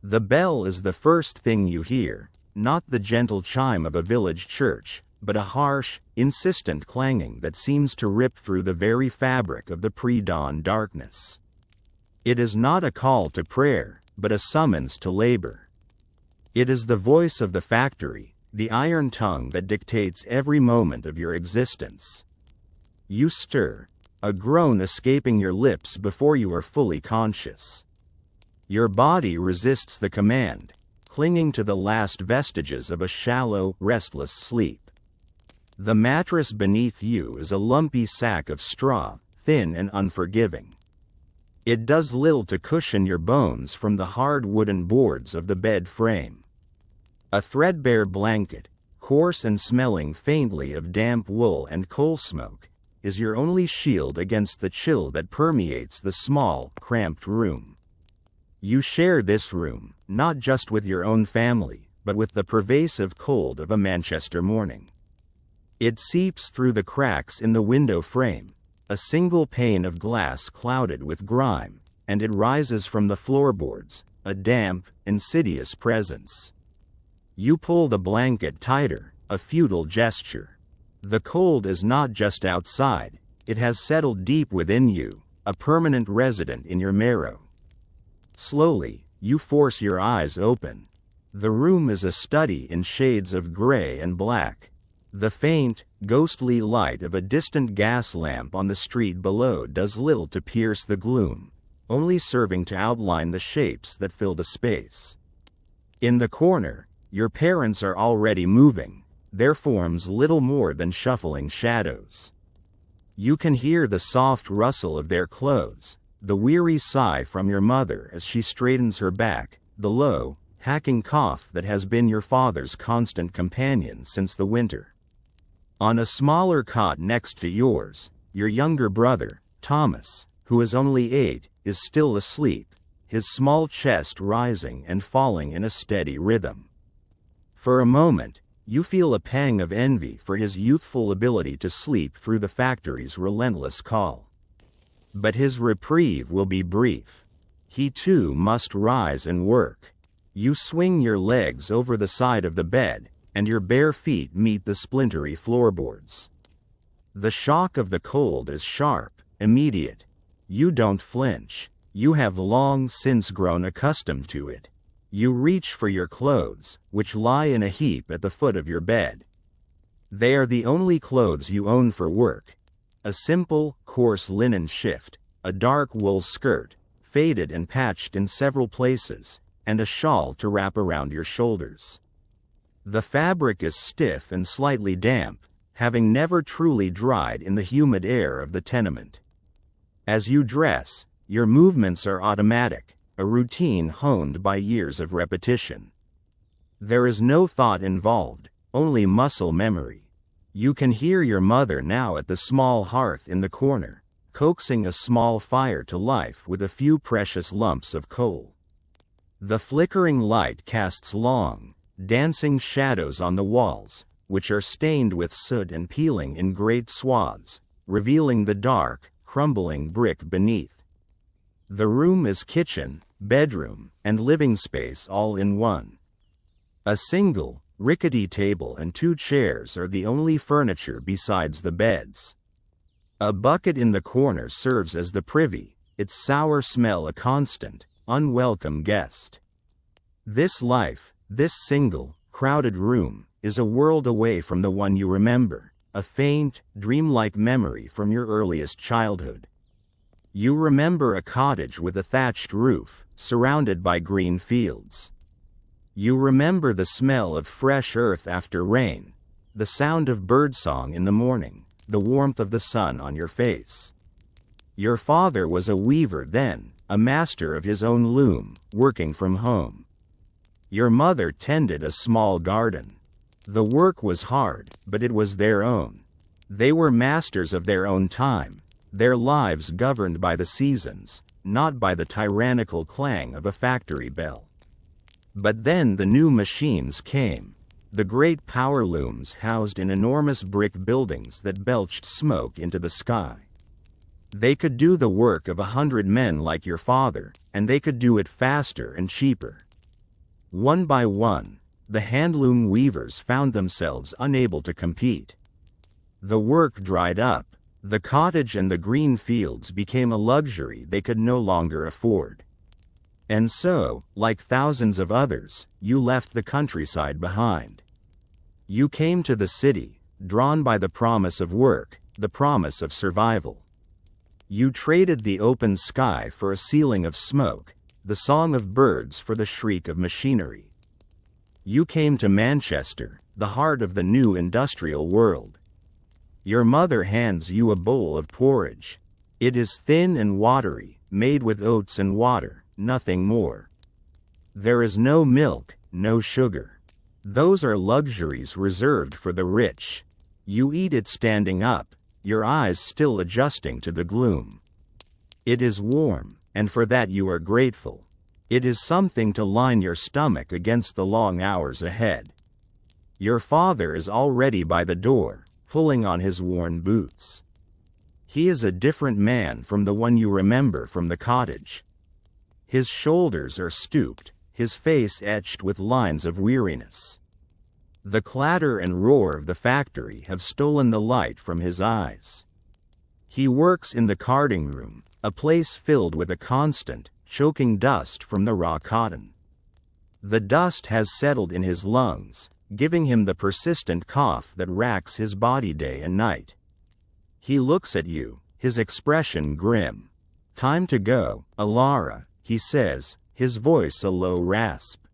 The bell is the first thing you hear, not the gentle chime of a village church, but a harsh, insistent clanging that seems to rip through the very fabric of the pre-dawn darkness. It is not a call to prayer, but a summons to labor. It is the voice of the factory, the iron tongue that dictates every moment of your existence. You stir, a groan escaping your lips before you are fully conscious. Your body resists the command, clinging to the last vestiges of a shallow, restless sleep. The mattress beneath you is a lumpy sack of straw, thin and unforgiving. It does little to cushion your bones from the hard wooden boards of the bed frame. A threadbare blanket, coarse and smelling faintly of damp wool and coal smoke, is your only shield against the chill that permeates the small, cramped room. You share this room, not just with your own family, but with the pervasive cold of a Manchester morning. It seeps through the cracks in the window frame, a single pane of glass clouded with grime, and it rises from the floorboards, a damp, insidious presence. You pull the blanket tighter, a futile gesture. The cold is not just outside, it has settled deep within you, a permanent resident in your marrow. Slowly, you force your eyes open. The room is a study in shades of gray and black. The faint, ghostly light of a distant gas lamp on the street below does little to pierce the gloom, only serving to outline the shapes that fill the space. In the corner, your parents are already moving, their forms little more than shuffling shadows. You can hear the soft rustle of their clothes, the weary sigh from your mother as she straightens her back, the low, hacking cough that has been your father's constant companion since the winter. On a smaller cot next to yours, your younger brother, Thomas, who is only 8, is still asleep, his small chest rising and falling in a steady rhythm. For a moment, you feel a pang of envy for his youthful ability to sleep through the factory's relentless call. But his reprieve will be brief. He too must rise and work. You swing your legs over the side of the bed, and your bare feet meet the splintery floorboards. The shock of the cold is sharp, immediate. You don't flinch. You have long since grown accustomed to it. You reach for your clothes, which lie in a heap at the foot of your bed. They are the only clothes you own for work. A simple, coarse linen shift, a dark wool skirt, faded and patched in several places, and a shawl to wrap around your shoulders. The fabric is stiff and slightly damp, having never truly dried in the humid air of the tenement. As you dress, your movements are automatic, a routine honed by years of repetition. There is no thought involved, only muscle memory. You can hear your mother now at the small hearth in the corner, coaxing a small fire to life with a few precious lumps of coal. The flickering light casts long, dancing shadows on the walls, which are stained with soot and peeling in great swaths, revealing the dark, crumbling brick beneath. The room is kitchen, bedroom, and living space all in one. A single, rickety table and 2 chairs are the only furniture besides the beds. A bucket in the corner serves as the privy, its sour smell a constant, unwelcome guest. This life, this single, crowded room, is a world away from the one you remember, a faint, dreamlike memory from your earliest childhood. You remember a cottage with a thatched roof, surrounded by green fields. You remember the smell of fresh earth after rain, the sound of birdsong in the morning, the warmth of the sun on your face. Your father was a weaver then, a master of his own loom, working from home. Your mother tended a small garden. The work was hard, but it was their own. They were masters of their own time, their lives governed by the seasons, not by the tyrannical clang of a factory bell. But then the new machines came, the great power looms housed in enormous brick buildings that belched smoke into the sky. They could do the work of 100 men like your father, and they could do it faster and cheaper. One by one, the handloom weavers found themselves unable to compete. The work dried up. The cottage and the green fields became a luxury they could no longer afford. And so, like thousands of others, you left the countryside behind. You came to the city, drawn by the promise of work, the promise of survival. You traded the open sky for a ceiling of smoke, the song of birds for the shriek of machinery. You came to Manchester, the heart of the new industrial world. Your mother hands you a bowl of porridge. It is thin and watery, made with oats and water, nothing more. There is no milk, no sugar. Those are luxuries reserved for the rich. You eat it standing up, your eyes still adjusting to the gloom. It is warm, and for that you are grateful. It is something to line your stomach against the long hours ahead. Your father is already by the door, pulling on his worn boots. He is a different man from the one you remember from the cottage. His shoulders are stooped, his face etched with lines of weariness. The clatter and roar of the factory have stolen the light from his eyes. He works in the carding room, a place filled with a constant, choking dust from the raw cotton. The dust has settled in his lungs, giving him the persistent cough that racks his body day and night. He looks at you, his expression grim. "Time to go, Alara," he says, his voice a low rasp.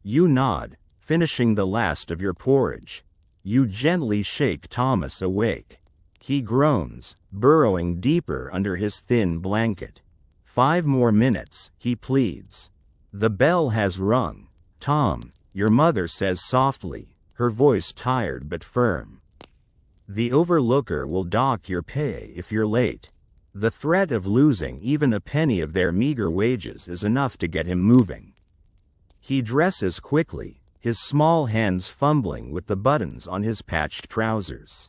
You nod, finishing the last of your porridge. You gently shake Thomas awake. He groans, burrowing deeper under his thin blanket. 5 more minutes, he pleads. The bell has rung. "Tom," your mother says softly, her voice tired but firm. "The overlooker will dock your pay if you're late." The threat of losing even a penny of their meager wages is enough to get him moving. He dresses quickly, his small hands fumbling with the buttons on his patched trousers.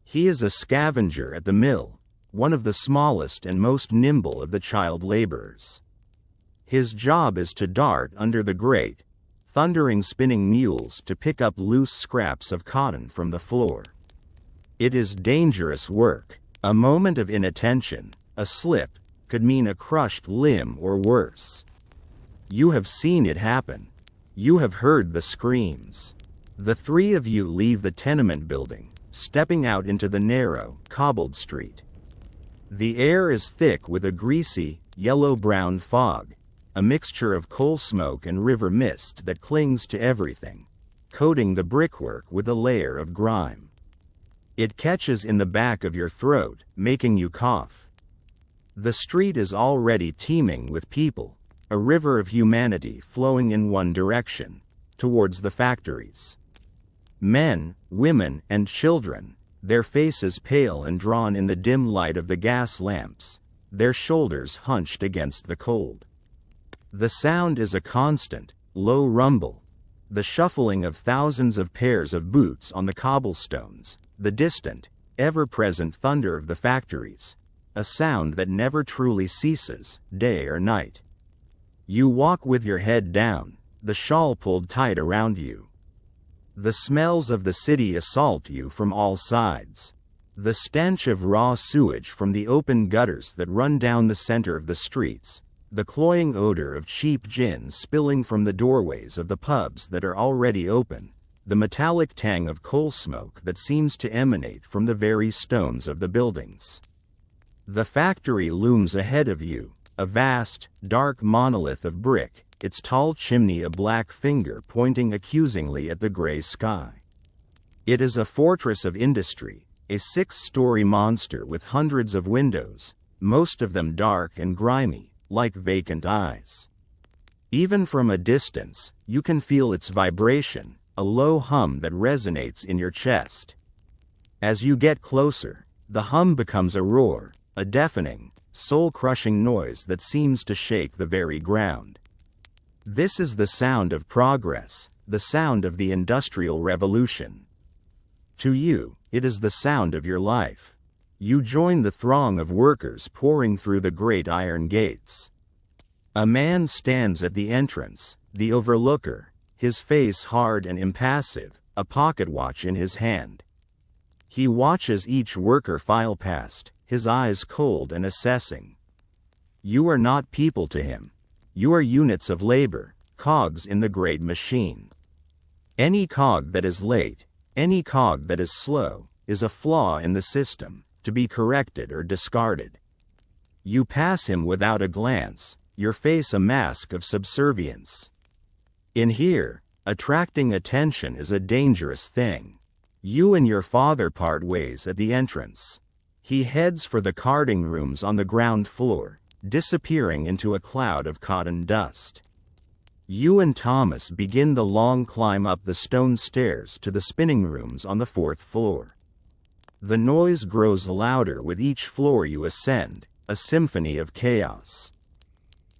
He is a scavenger at the mill, one of the smallest and most nimble of the child laborers. His job is to dart under the grate, thundering spinning mules to pick up loose scraps of cotton from the floor. It is dangerous work. A moment of inattention, a slip, could mean a crushed limb or worse. You have seen it happen. You have heard the screams. The 3 of you leave the tenement building, stepping out into the narrow, cobbled street. The air is thick with a greasy, yellow-brown fog, a mixture of coal smoke and river mist that clings to everything, coating the brickwork with a layer of grime. It catches in the back of your throat, making you cough. The street is already teeming with people, a river of humanity flowing in one direction, towards the factories. Men, women, and children, their faces pale and drawn in the dim light of the gas lamps, their shoulders hunched against the cold. The sound is a constant, low rumble, the shuffling of thousands of pairs of boots on the cobblestones, the distant, ever-present thunder of the factories, a sound that never truly ceases, day or night. You walk with your head down, the shawl pulled tight around you. The smells of the city assault you from all sides. The stench of raw sewage from the open gutters that run down the center of the streets, the cloying odor of cheap gin spilling from the doorways of the pubs that are already open, the metallic tang of coal smoke that seems to emanate from the very stones of the buildings. The factory looms ahead of you, a vast, dark monolith of brick, its tall chimney a black finger pointing accusingly at the gray sky. It is a fortress of industry, a 6-story monster with hundreds of windows, most of them dark and grimy, like vacant eyes. Even from a distance, you can feel its vibration, a low hum that resonates in your chest. As you get closer, the hum becomes a roar, a deafening, soul-crushing noise that seems to shake the very ground. This is the sound of progress, the sound of the Industrial Revolution. To you, it is the sound of your life. You join the throng of workers pouring through the great iron gates. A man stands at the entrance, the overlooker, his face hard and impassive, a pocket watch in his hand. He watches each worker file past, his eyes cold and assessing. You are not people to him. You are units of labor, cogs in the great machine. Any cog that is late, any cog that is slow, is a flaw in the system, to be corrected or discarded. You pass him without a glance, your face a mask of subservience. In here, attracting attention is a dangerous thing. You and your father part ways at the entrance. He heads for the carding rooms on the ground floor, disappearing into a cloud of cotton dust. You and Thomas begin the long climb up the stone stairs to the spinning rooms on the 4th floor. The noise grows louder with each floor you ascend, a symphony of chaos.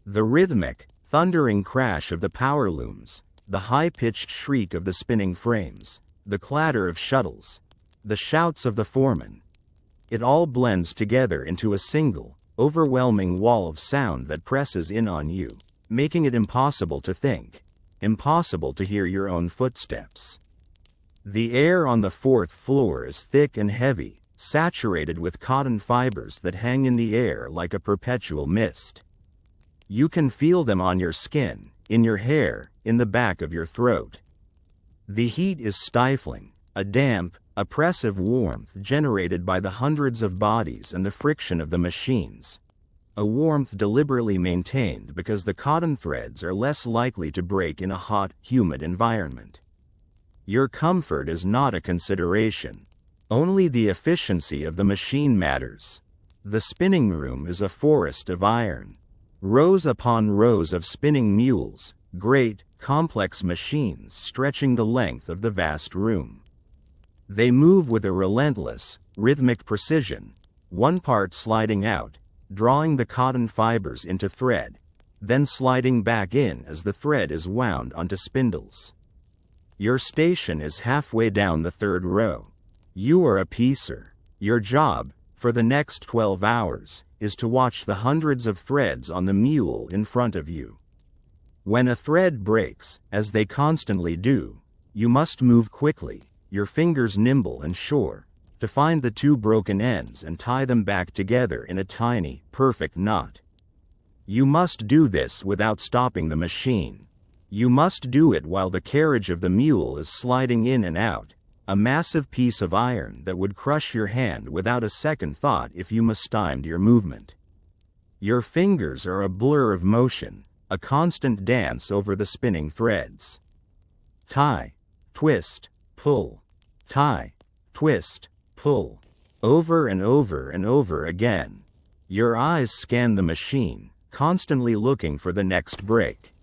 The rhythmic, thundering crash of the power looms, the high-pitched shriek of the spinning frames, the clatter of shuttles, the shouts of the foreman. It all blends together into a single, overwhelming wall of sound that presses in on you, making it impossible to think, impossible to hear your own footsteps. The air on the 4th floor is thick and heavy, saturated with cotton fibers that hang in the air like a perpetual mist. You can feel them on your skin, in your hair, in the back of your throat. The heat is stifling, a damp, oppressive warmth generated by the hundreds of bodies and the friction of the machines. A warmth deliberately maintained because the cotton threads are less likely to break in a hot, humid environment. Your comfort is not a consideration. Only the efficiency of the machine matters. The spinning room is a forest of iron. Rows upon rows of spinning mules, great, complex machines stretching the length of the vast room. They move with a relentless, rhythmic precision, one part sliding out, drawing the cotton fibers into thread, then sliding back in as the thread is wound onto spindles. Your station is halfway down the 3rd row. You are a piecer. Your job, for the next 12 hours, is to watch the hundreds of threads on the mule in front of you. When a thread breaks, as they constantly do, you must move quickly, your fingers nimble and sure, to find the 2 broken ends and tie them back together in a tiny, perfect knot. You must do this without stopping the machine. You must do it while the carriage of the mule is sliding in and out, a massive piece of iron that would crush your hand without a second thought if you mistimed your movement. Your fingers are a blur of motion, a constant dance over the spinning threads. Tie, twist, pull, tie, twist, pull, over and over and over again. Your eyes scan the machine, constantly looking for the next break.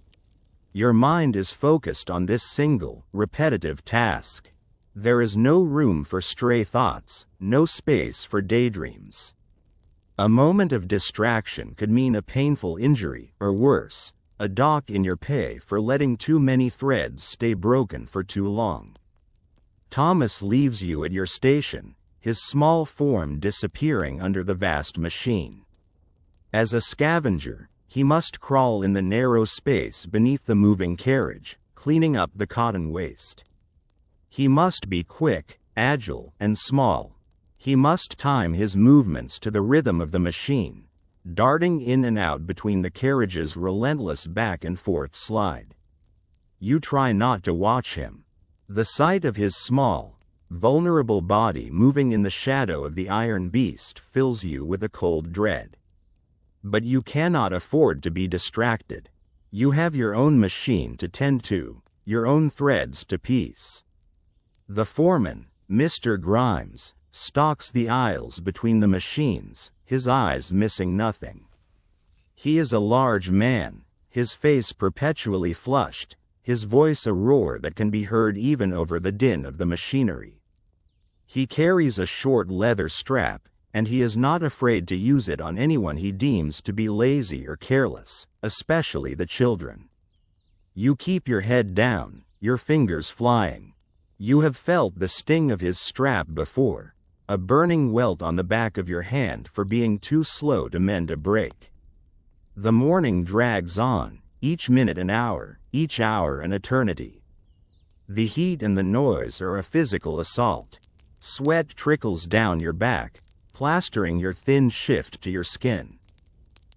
Your mind is focused on this single, repetitive task. There is no room for stray thoughts, no space for daydreams. A moment of distraction could mean a painful injury, or worse, a dock in your pay for letting too many threads stay broken for too long. Thomas leaves you at your station, his small form disappearing under the vast machine. As a scavenger, he must crawl in the narrow space beneath the moving carriage, cleaning up the cotton waste. He must be quick, agile, and small. He must time his movements to the rhythm of the machine, darting in and out between the carriage's relentless back and forth slide. You try not to watch him. The sight of his small, vulnerable body moving in the shadow of the iron beast fills you with a cold dread. But you cannot afford to be distracted. You have your own machine to tend to, your own threads to piece. The foreman, Mr. Grimes, stalks the aisles between the machines, his eyes missing nothing. He is a large man, his face perpetually flushed, his voice a roar that can be heard even over the din of the machinery. He carries a short leather strap, and he is not afraid to use it on anyone he deems to be lazy or careless, especially the children. You keep your head down, your fingers flying. You have felt the sting of his strap before, a burning welt on the back of your hand for being too slow to mend a break. The morning drags on, each minute an hour, each hour an eternity. The heat and the noise are a physical assault. Sweat trickles down your back, plastering your thin shift to your skin.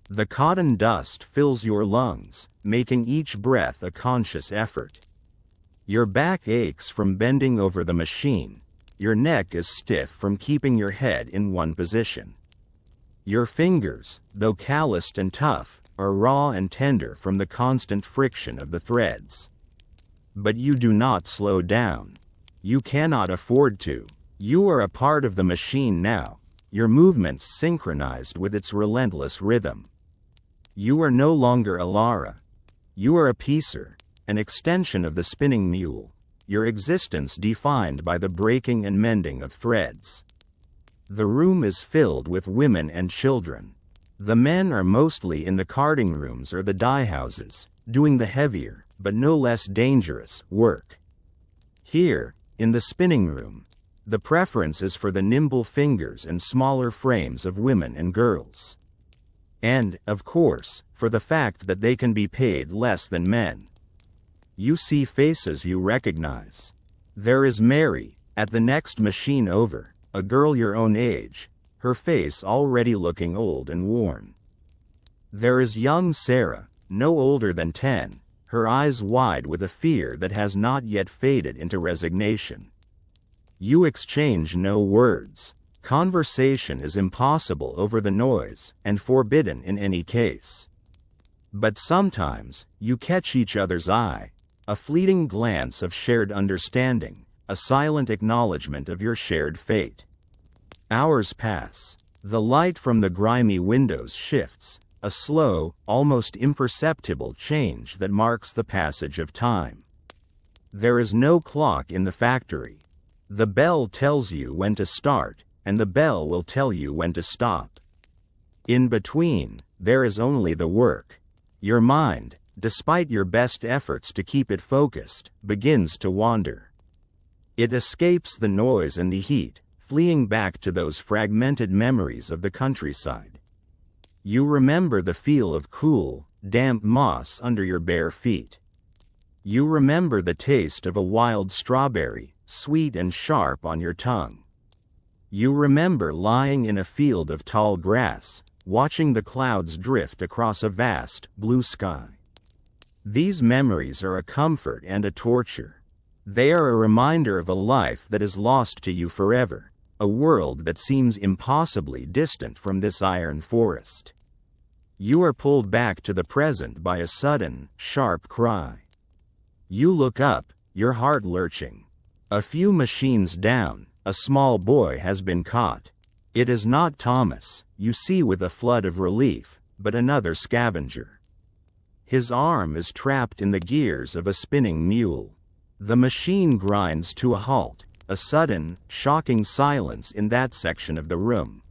The cotton dust fills your lungs, making each breath a conscious effort. Your back aches from bending over the machine. Your neck is stiff from keeping your head in one position. Your fingers, though calloused and tough, are raw and tender from the constant friction of the threads. But you do not slow down. You cannot afford to. You are a part of the machine now, your movements synchronized with its relentless rhythm. You are no longer a Lara. You are a piecer, an extension of the spinning mule, your existence defined by the breaking and mending of threads. The room is filled with women and children. The men are mostly in the carding rooms or the dye houses, doing the heavier, but no less dangerous, work. Here, in the spinning room, the preference is for the nimble fingers and smaller frames of women and girls. And, of course, for the fact that they can be paid less than men. You see faces you recognize. There is Mary, at the next machine over, a girl your own age, her face already looking old and worn. There is young Sarah, no older than 10, her eyes wide with a fear that has not yet faded into resignation. You exchange no words. Conversation is impossible over the noise, and forbidden in any case. But sometimes, you catch each other's eye, a fleeting glance of shared understanding, a silent acknowledgement of your shared fate. Hours pass. The light from the grimy windows shifts, a slow, almost imperceptible change that marks the passage of time. There is no clock in the factory. The bell tells you when to start, and the bell will tell you when to stop. In between, there is only the work. Your mind, despite your best efforts to keep it focused, begins to wander. It escapes the noise and the heat, fleeing back to those fragmented memories of the countryside. You remember the feel of cool, damp moss under your bare feet. You remember the taste of a wild strawberry, sweet and sharp on your tongue. You remember lying in a field of tall grass, watching the clouds drift across a vast, blue sky. These memories are a comfort and a torture. They are a reminder of a life that is lost to you forever, a world that seems impossibly distant from this iron forest. You are pulled back to the present by a sudden, sharp cry. You look up, your heart lurching. A few machines down, a small boy has been caught. It is not Thomas, you see with a flood of relief, but another scavenger. His arm is trapped in the gears of a spinning mule. The machine grinds to a halt, a sudden, shocking silence in that section of the room.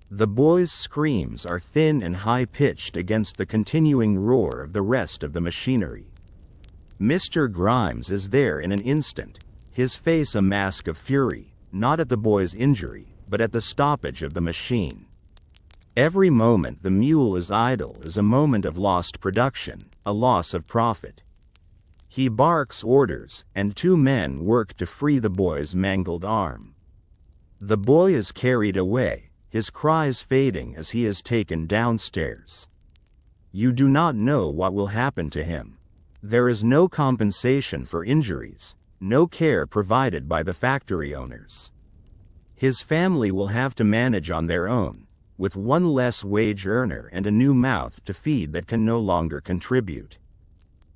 The boy's screams are thin and high-pitched against the continuing roar of the rest of the machinery. Mr. Grimes is there in an instant, his face a mask of fury, not at the boy's injury, but at the stoppage of the machine. Every moment the mule is idle is a moment of lost production, a loss of profit. He barks orders, and 2 men work to free the boy's mangled arm. The boy is carried away, his cries fading as he is taken downstairs. You do not know what will happen to him. There is no compensation for injuries, no care provided by the factory owners. His family will have to manage on their own, with one less wage earner and a new mouth to feed that can no longer contribute.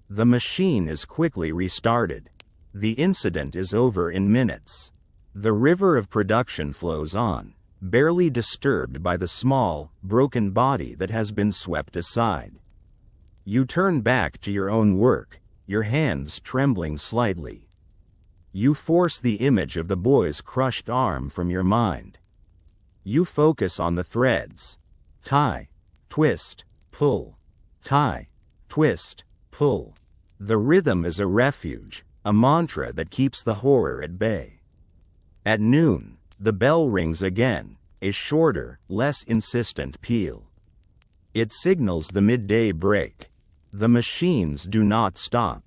The machine is quickly restarted. The incident is over in minutes. The river of production flows on, barely disturbed by the small, broken body that has been swept aside. You turn back to your own work, your hands trembling slightly. You force the image of the boy's crushed arm from your mind. You focus on the threads. Tie, twist, pull. Tie, twist, pull. The rhythm is a refuge, a mantra that keeps the horror at bay. At noon, the bell rings again, a shorter, less insistent peal. It signals the midday break. The machines do not stop.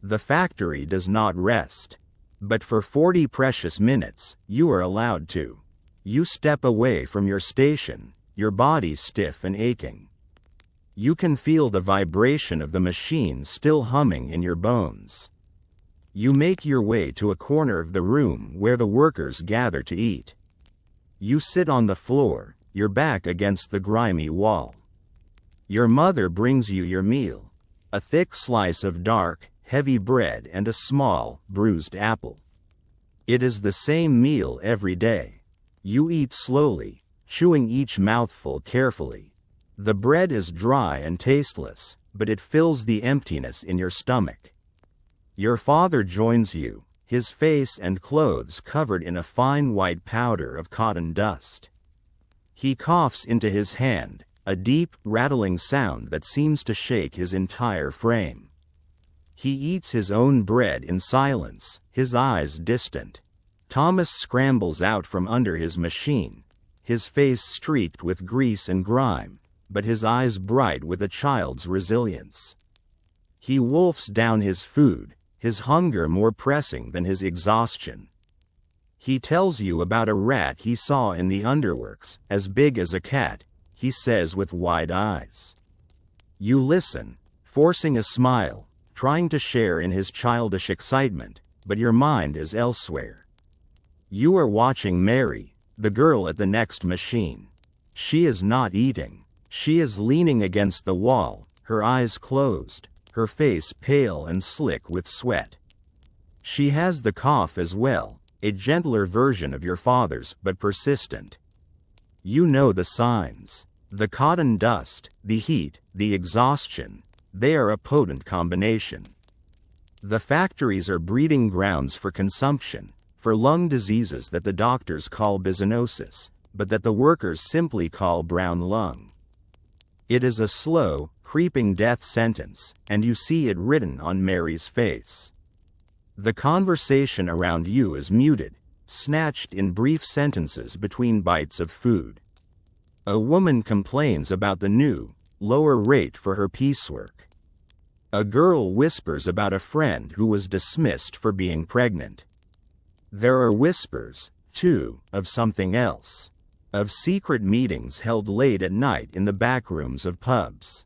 The factory does not rest. But for 40 precious minutes, you are allowed to. You step away from your station, your body stiff and aching. You can feel the vibration of the machine still humming in your bones. You make your way to a corner of the room where the workers gather to eat. You sit on the floor, your back against the grimy wall. Your mother brings you your meal, a thick slice of dark, heavy bread and a small, bruised apple. It is the same meal every day. You eat slowly, chewing each mouthful carefully. The bread is dry and tasteless, but it fills the emptiness in your stomach. Your father joins you, his face and clothes covered in a fine white powder of cotton dust. He coughs into his hand, a deep, rattling sound that seems to shake his entire frame. He eats his own bread in silence, his eyes distant. Thomas scrambles out from under his machine, his face streaked with grease and grime, but his eyes bright with a child's resilience. He wolfs down his food, his hunger more pressing than his exhaustion. He tells you about a rat he saw in the underworks, as big as a cat, he says with wide eyes. You listen, forcing a smile, trying to share in his childish excitement, but your mind is elsewhere. You are watching Mary, the girl at the next machine. She is not eating. She is leaning against the wall, her eyes closed, her face pale and slick with sweat. She has the cough as well, a gentler version of your father's, but persistent. You know the signs. The cotton dust, the heat, the exhaustion, they are a potent combination. The factories are breeding grounds for consumption, for lung diseases that the doctors call byssinosis, but that the workers simply call brown lung. It is a slow, creeping death sentence, and you see it written on Mary's face. The conversation around you is muted, snatched in brief sentences between bites of food. A woman complains about the new, lower rate for her piecework. A girl whispers about a friend who was dismissed for being pregnant. There are whispers, too, of something else. Of secret meetings held late at night in the back rooms of pubs.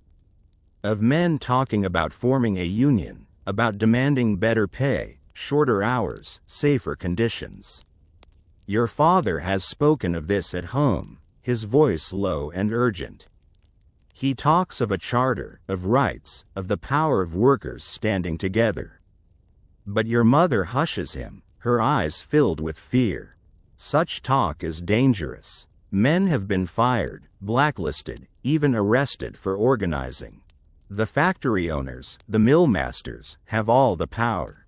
Of men talking about forming a union, about demanding better pay, shorter hours, safer conditions. Your father has spoken of this at home, his voice low and urgent. He talks of a charter, of rights, of the power of workers standing together. But your mother hushes him, her eyes filled with fear. Such talk is dangerous. Men have been fired, blacklisted, even arrested for organizing. The factory owners, the mill masters, have all the power.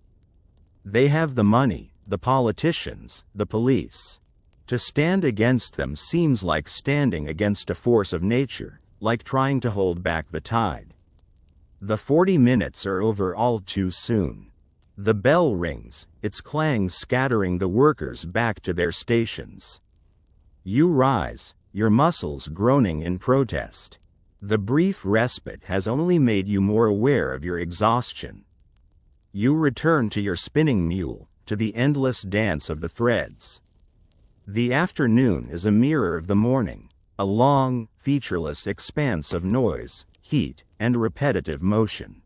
They have the money, the politicians, the police. To stand against them seems like standing against a force of nature, like trying to hold back the tide. The 40 minutes are over all too soon. The bell rings, its clang scattering the workers back to their stations. You rise, your muscles groaning in protest. The brief respite has only made you more aware of your exhaustion. You return to your spinning mule, to the endless dance of the threads. The afternoon is a mirror of the morning, a long, featureless expanse of noise, heat, and repetitive motion.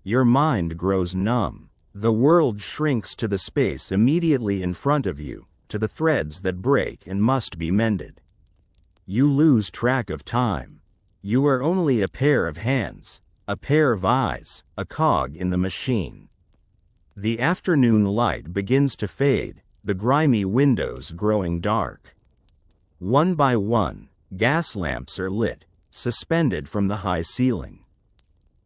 Your mind grows numb. The world shrinks to the space immediately in front of you, to the threads that break and must be mended. You lose track of time. You are only a pair of hands, a pair of eyes, a cog in the machine. The afternoon light begins to fade, the grimy windows growing dark. One by one, gas lamps are lit, suspended from the high ceiling.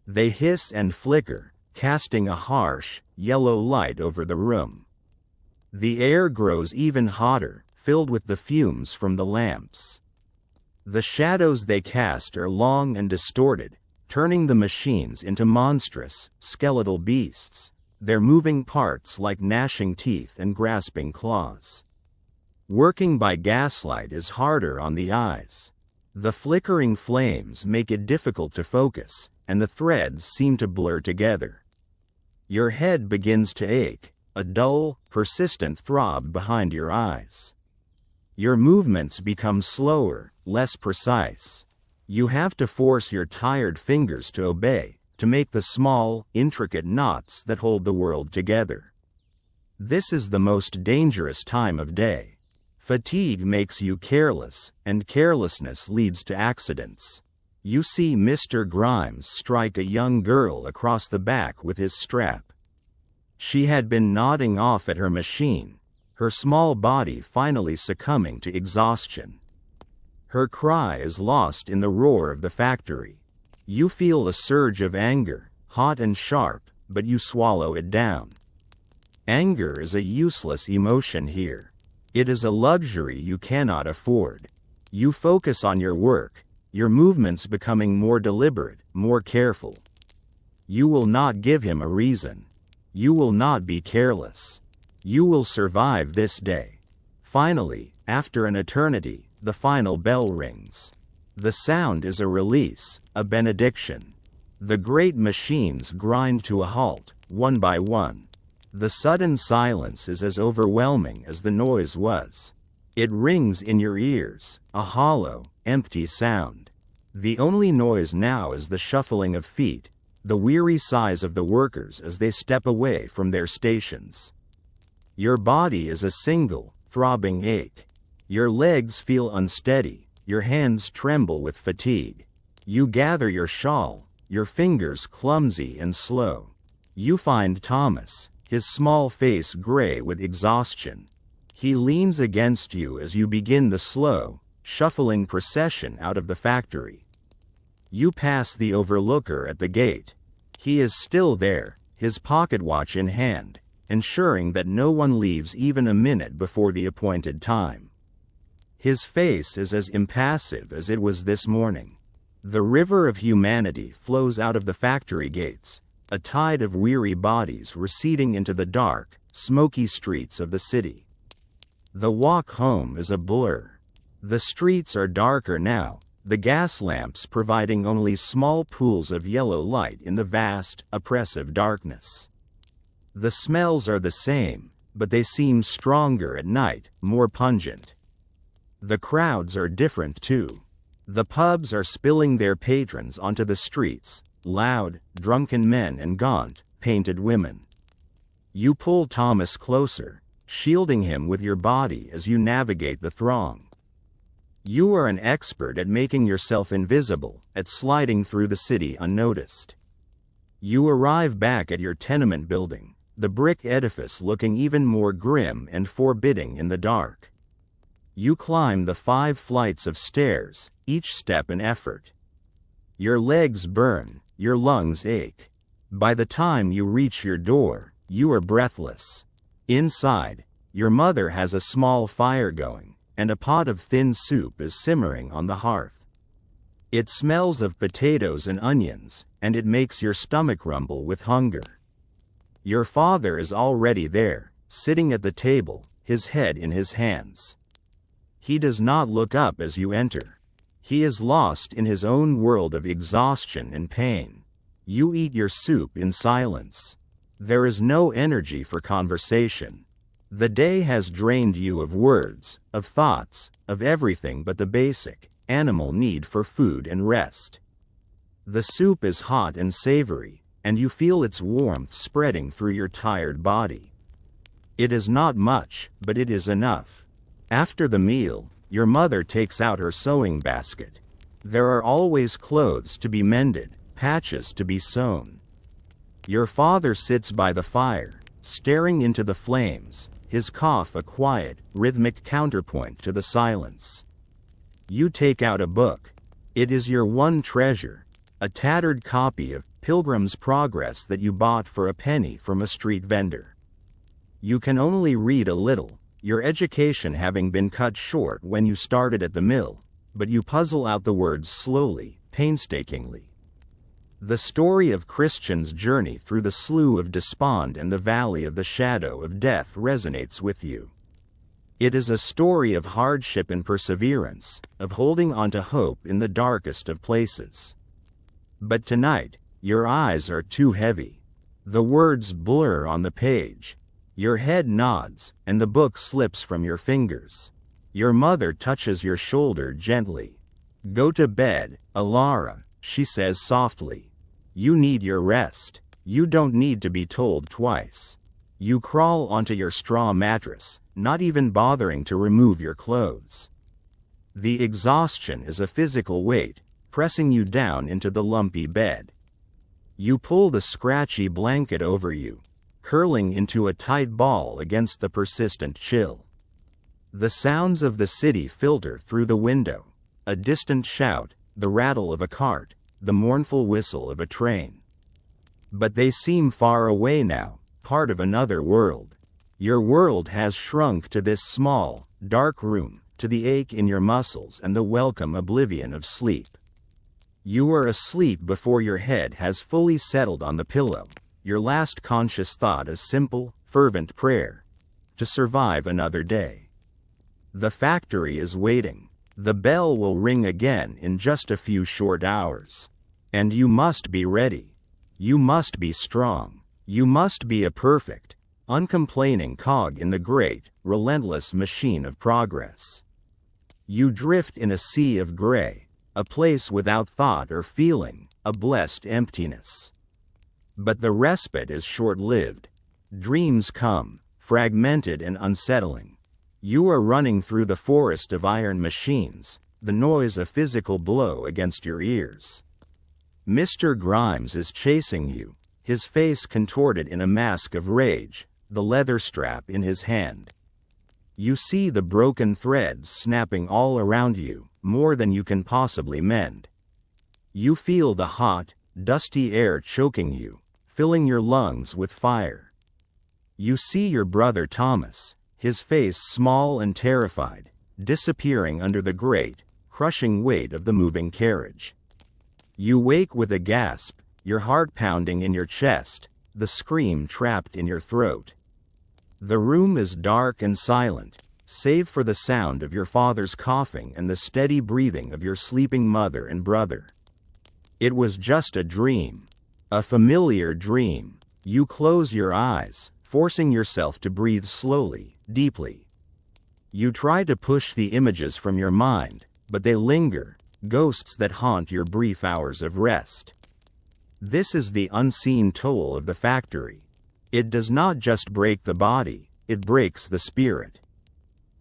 They hiss and flicker, casting a harsh, yellow light over the room. The air grows even hotter, filled with the fumes from the lamps. The shadows they cast are long and distorted, turning the machines into monstrous, skeletal beasts, their moving parts like gnashing teeth and grasping claws. Working by gaslight is harder on the eyes. The flickering flames make it difficult to focus, and the threads seem to blur together. Your head begins to ache, a dull, persistent throb behind your eyes. Your movements become slower, less precise. You have to force your tired fingers to obey, to make the small, intricate knots that hold the world together. This is the most dangerous time of day. Fatigue makes you careless, and carelessness leads to accidents. You see Mr. Grimes strike a young girl across the back with his strap. She had been nodding off at her machine, her small body finally succumbing to exhaustion. Her cry is lost in the roar of the factory. You feel a surge of anger, hot and sharp, but you swallow it down. Anger is a useless emotion here. It is a luxury you cannot afford. You focus on your work, your movements becoming more deliberate, more careful. You will not give him a reason. You will not be careless. You will survive this day. Finally, after an eternity, the final bell rings. The sound is a release, a benediction. The great machines grind to a halt, one by one. The sudden silence is as overwhelming as the noise was. It rings in your ears, a hollow, empty sound. The only noise now is the shuffling of feet, the weary sighs of the workers as they step away from their stations. Your body is a single, throbbing ache. Your legs feel unsteady, your hands tremble with fatigue. You gather your shawl, your fingers clumsy and slow. You find Thomas, his small face gray with exhaustion. He leans against you as you begin the slow, shuffling procession out of the factory. You pass the overlooker at the gate. He is still there, his pocket watch in hand, ensuring that no one leaves even a minute before the appointed time. His face is as impassive as it was this morning. The river of humanity flows out of the factory gates, a tide of weary bodies receding into the dark, smoky streets of the city. The walk home is a blur. The streets are darker now, the gas lamps providing only small pools of yellow light in the vast, oppressive darkness. The smells are the same, but they seem stronger at night, more pungent. The crowds are different too. The pubs are spilling their patrons onto the streets, loud, drunken men and gaunt, painted women. You pull Thomas closer, shielding him with your body as you navigate the throng. You are an expert at making yourself invisible, at sliding through the city unnoticed. You arrive back at your tenement building, the brick edifice looking even more grim and forbidding in the dark. You climb the 5 flights of stairs, each step an effort. Your legs burn, your lungs ache. By the time you reach your door, you are breathless. Inside, your mother has a small fire going, and a pot of thin soup is simmering on the hearth. It smells of potatoes and onions, and it makes your stomach rumble with hunger. Your father is already there, sitting at the table, his head in his hands. He does not look up as you enter. He is lost in his own world of exhaustion and pain. You eat your soup in silence. There is no energy for conversation. The day has drained you of words, of thoughts, of everything but the basic, animal need for food and rest. The soup is hot and savory, and you feel its warmth spreading through your tired body. It is not much, but it is enough. After the meal, your mother takes out her sewing basket. There are always clothes to be mended, patches to be sewn. Your father sits by the fire, staring into the flames, his cough a quiet, rhythmic counterpoint to the silence. You take out a book. It is your one treasure, a tattered copy of Pilgrim's Progress that you bought for a penny from a street vendor. You can only read a little, your education having been cut short when you started at the mill, but you puzzle out the words slowly, painstakingly. The story of Christian's journey through the slough of despond and the valley of the shadow of death resonates with you. It is a story of hardship and perseverance, of holding on to hope in the darkest of places. But tonight, your eyes are too heavy. The words blur on the page. Your head nods, and the book slips from your fingers. Your mother touches your shoulder gently. "Go to bed, Alara," she says softly. "You need your rest. You don't need to be told twice." You crawl onto your straw mattress, not even bothering to remove your clothes. The exhaustion is a physical weight, pressing you down into the lumpy bed. You pull the scratchy blanket over you, curling into a tight ball against the persistent chill. The sounds of the city filter through the window, a distant shout, the rattle of a cart, the mournful whistle of a train. But they seem far away now, part of another world. Your world has shrunk to this small, dark room, to the ache in your muscles and the welcome oblivion of sleep. You are asleep before your head has fully settled on the pillow, your last conscious thought a simple, fervent prayer: to survive another day. The factory is waiting. The bell will ring again in just a few short hours. And you must be ready. You must be strong. You must be a perfect, uncomplaining cog in the great, relentless machine of progress. You drift in a sea of gray, a place without thought or feeling, a blessed emptiness. But the respite is short-lived. Dreams come, fragmented and unsettling. You are running through the forest of iron machines, the noise a physical blow against your ears. Mr. Grimes is chasing you, his face contorted in a mask of rage, the leather strap in his hand. You see the broken threads snapping all around you, more than you can possibly mend. You feel the hot, dusty air choking you, filling your lungs with fire. You see your brother Thomas, his face small and terrified, disappearing under the great, crushing weight of the moving carriage. You wake with a gasp, your heart pounding in your chest, the scream trapped in your throat. The room is dark and silent, save for the sound of your father's coughing and the steady breathing of your sleeping mother and brother. It was just a dream, a familiar dream. You close your eyes, forcing yourself to breathe slowly, deeply. You try to push the images from your mind, but they linger, ghosts that haunt your brief hours of rest. This is the unseen toll of the factory. It does not just break the body, it breaks the spirit.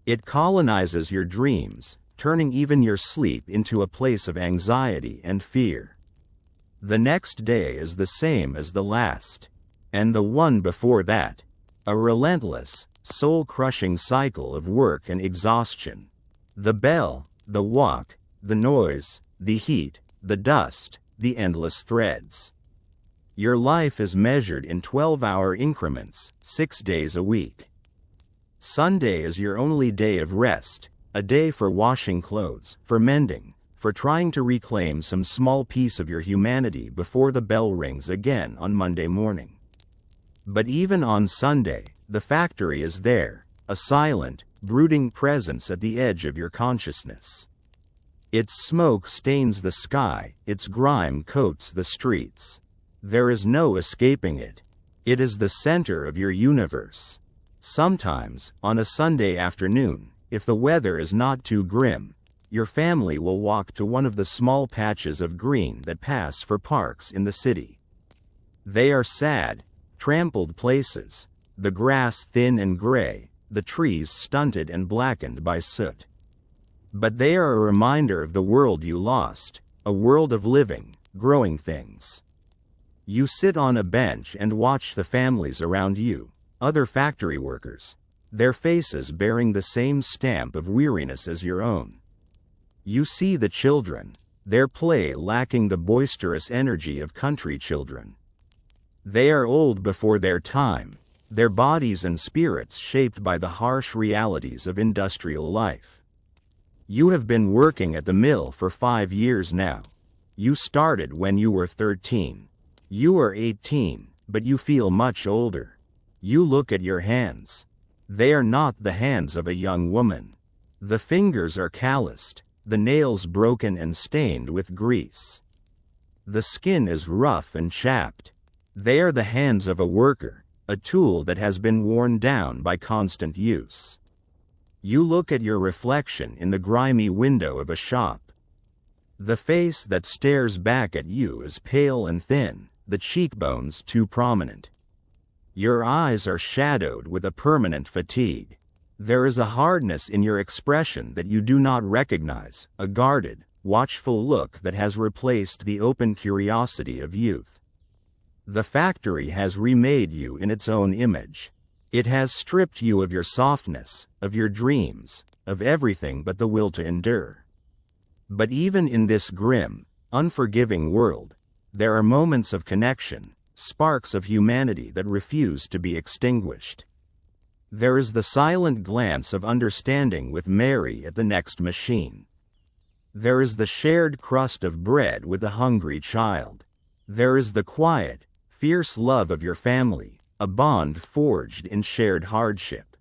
It colonizes your dreams, turning even your sleep into a place of anxiety and fear. The next day is the same as the last, and the one before that, a relentless, soul-crushing cycle of work and exhaustion. The bell, the walk, the noise, the heat, the dust, the endless threads. Your life is measured in 12-hour increments, 6 days a week. Sunday is your only day of rest, a day for washing clothes, for mending, for trying to reclaim some small piece of your humanity before the bell rings again on Monday morning. But even on Sunday, the factory is there, a silent, brooding presence at the edge of your consciousness. Its smoke stains the sky, its grime coats the streets. There is no escaping it. It is the center of your universe. Sometimes, on a Sunday afternoon, if the weather is not too grim, your family will walk to one of the small patches of green that pass for parks in the city. They are sad, trampled places, the grass thin and gray, the trees stunted and blackened by soot. But they are a reminder of the world you lost, a world of living, growing things. You sit on a bench and watch the families around you, other factory workers, their faces bearing the same stamp of weariness as your own. You see the children, their play lacking the boisterous energy of country children. They are old before their time, their bodies and spirits shaped by the harsh realities of industrial life. You have been working at the mill for 5 years now. You started when you were 13. You are 18, but you feel much older. You look at your hands. They are not the hands of a young woman. The fingers are calloused, the nails broken and stained with grease. The skin is rough and chapped. They are the hands of a worker, a tool that has been worn down by constant use. You look at your reflection in the grimy window of a shop. The face that stares back at you is pale and thin, the cheekbones too prominent. Your eyes are shadowed with a permanent fatigue. There is a hardness in your expression that you do not recognize, a guarded, watchful look that has replaced the open curiosity of youth. The factory has remade you in its own image. It has stripped you of your softness, of your dreams, of everything but the will to endure. But even in this grim, unforgiving world, there are moments of connection, sparks of humanity that refuse to be extinguished. There is the silent glance of understanding with Mary at the next machine. There is the shared crust of bread with a hungry child. There is the quiet, fierce love of your family, a bond forged in shared hardship.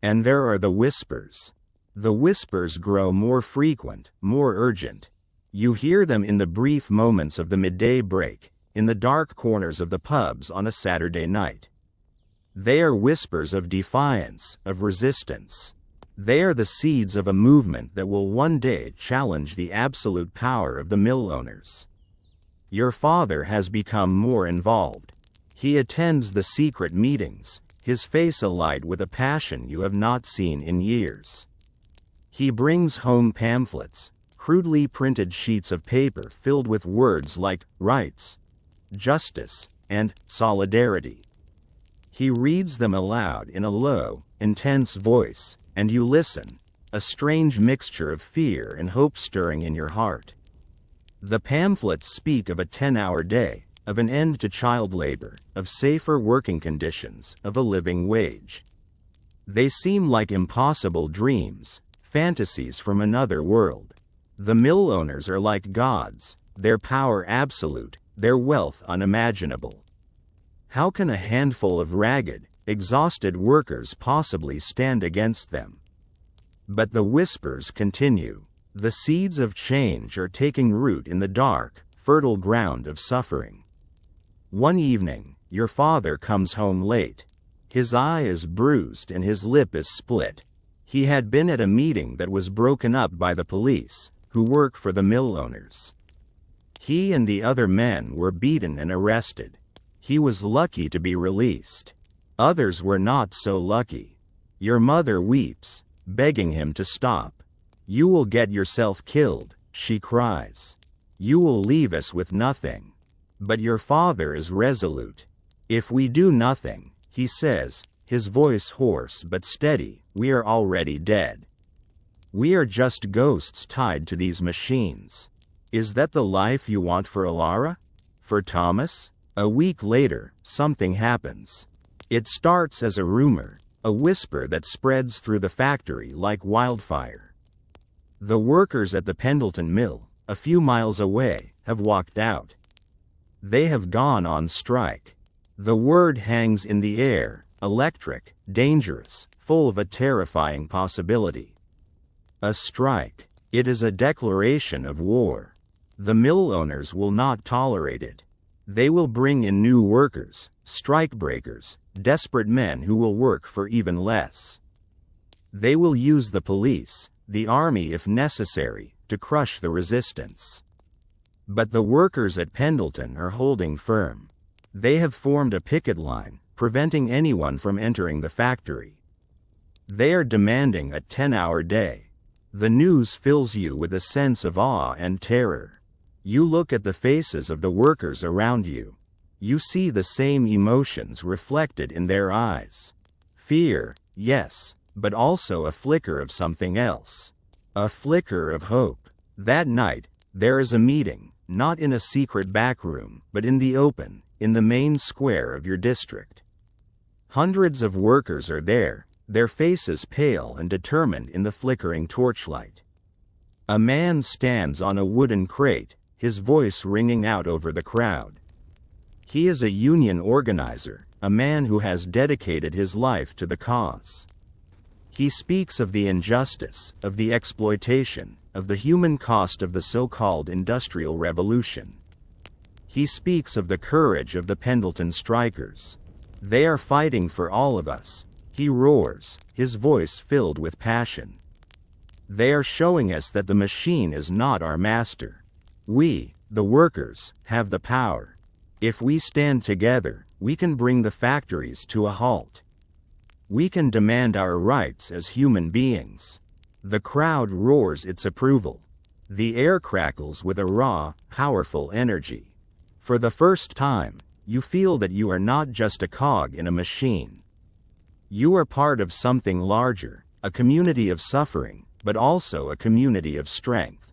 And there are the whispers. The whispers grow more frequent, more urgent. You hear them in the brief moments of the midday break, in the dark corners of the pubs on a Saturday night. They are whispers of defiance, of resistance. They are the seeds of a movement that will one day challenge the absolute power of the mill owners. Your father has become more involved. He attends the secret meetings, his face alight with a passion you have not seen in years. He brings home pamphlets, crudely printed sheets of paper filled with words like rights, justice, and solidarity. He reads them aloud in a low, intense voice, and you listen, a strange mixture of fear and hope stirring in your heart. The pamphlets speak of a 10-hour day, of an end to child labor, of safer working conditions, of a living wage. They seem like impossible dreams, fantasies from another world. The mill owners are like gods, their power absolute, their wealth unimaginable. How can a handful of ragged, exhausted workers possibly stand against them? But the whispers continue. The seeds of change are taking root in the dark, fertile ground of suffering. One evening, your father comes home late. His eye is bruised and his lip is split. He had been at a meeting that was broken up by the police, who work for the mill owners. He and the other men were beaten and arrested. He was lucky to be released. Others were not so lucky. Your mother weeps, begging him to stop. "You will get yourself killed," she cries. "You will leave us with nothing." But your father is resolute. "If we do nothing," he says, his voice hoarse but steady, "we are already dead. We are just ghosts tied to these machines." Is that the life you want for Alara? For Thomas? A week later, something happens. It starts as a rumor, a whisper that spreads through the factory like wildfire. The workers at the Pendleton Mill, a few miles away, have walked out. They have gone on strike. The word hangs in the air, electric, dangerous, full of a terrifying possibility. A strike. It is a declaration of war. The mill owners will not tolerate it. They will bring in new workers, strikebreakers, desperate men who will work for even less. They will use the police, the army if necessary, to crush the resistance. But the workers at Pendleton are holding firm. They have formed a picket line, preventing anyone from entering the factory. They are demanding a 10-hour day. The news fills you with a sense of awe and terror. You look at the faces of the workers around you. You see the same emotions reflected in their eyes. Fear, yes, but also a flicker of something else. A flicker of hope. That night, there is a meeting, not in a secret back room, but in the open, in the main square of your district. Hundreds of workers are there, their faces pale and determined in the flickering torchlight. A man stands on a wooden crate, his voice ringing out over the crowd. He is a union organizer, a man who has dedicated his life to the cause. He speaks of the injustice, of the exploitation, of the human cost of the so-called Industrial Revolution. He speaks of the courage of the Pendleton strikers. They are fighting for all of us, he roars, his voice filled with passion. They are showing us that the machine is not our master. We, the workers, have the power. If we stand together, we can bring the factories to a halt. We can demand our rights as human beings. The crowd roars its approval. The air crackles with a raw, powerful energy. For the first time, you feel that you are not just a cog in a machine. You are part of something larger, a community of suffering, but also a community of strength.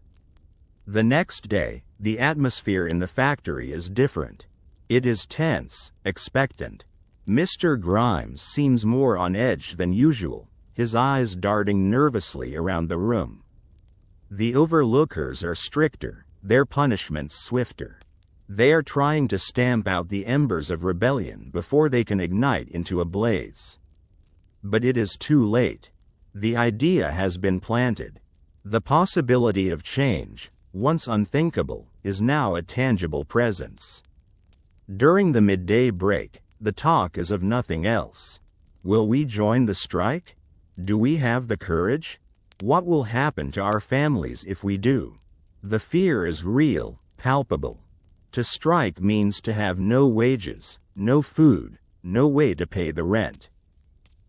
The next day, the atmosphere in the factory is different. It is tense, expectant. Mr. Grimes seems more on edge than usual, his eyes darting nervously around the room. The overlookers are stricter, their punishments swifter. They are trying to stamp out the embers of rebellion before they can ignite into a blaze. But it is too late. The idea has been planted. The possibility of change, once unthinkable, is now a tangible presence. During the midday break, the talk is of nothing else. Will we join the strike? Do we have the courage? What will happen to our families if we do? The fear is real, palpable. To strike means to have no wages, no food, no way to pay the rent.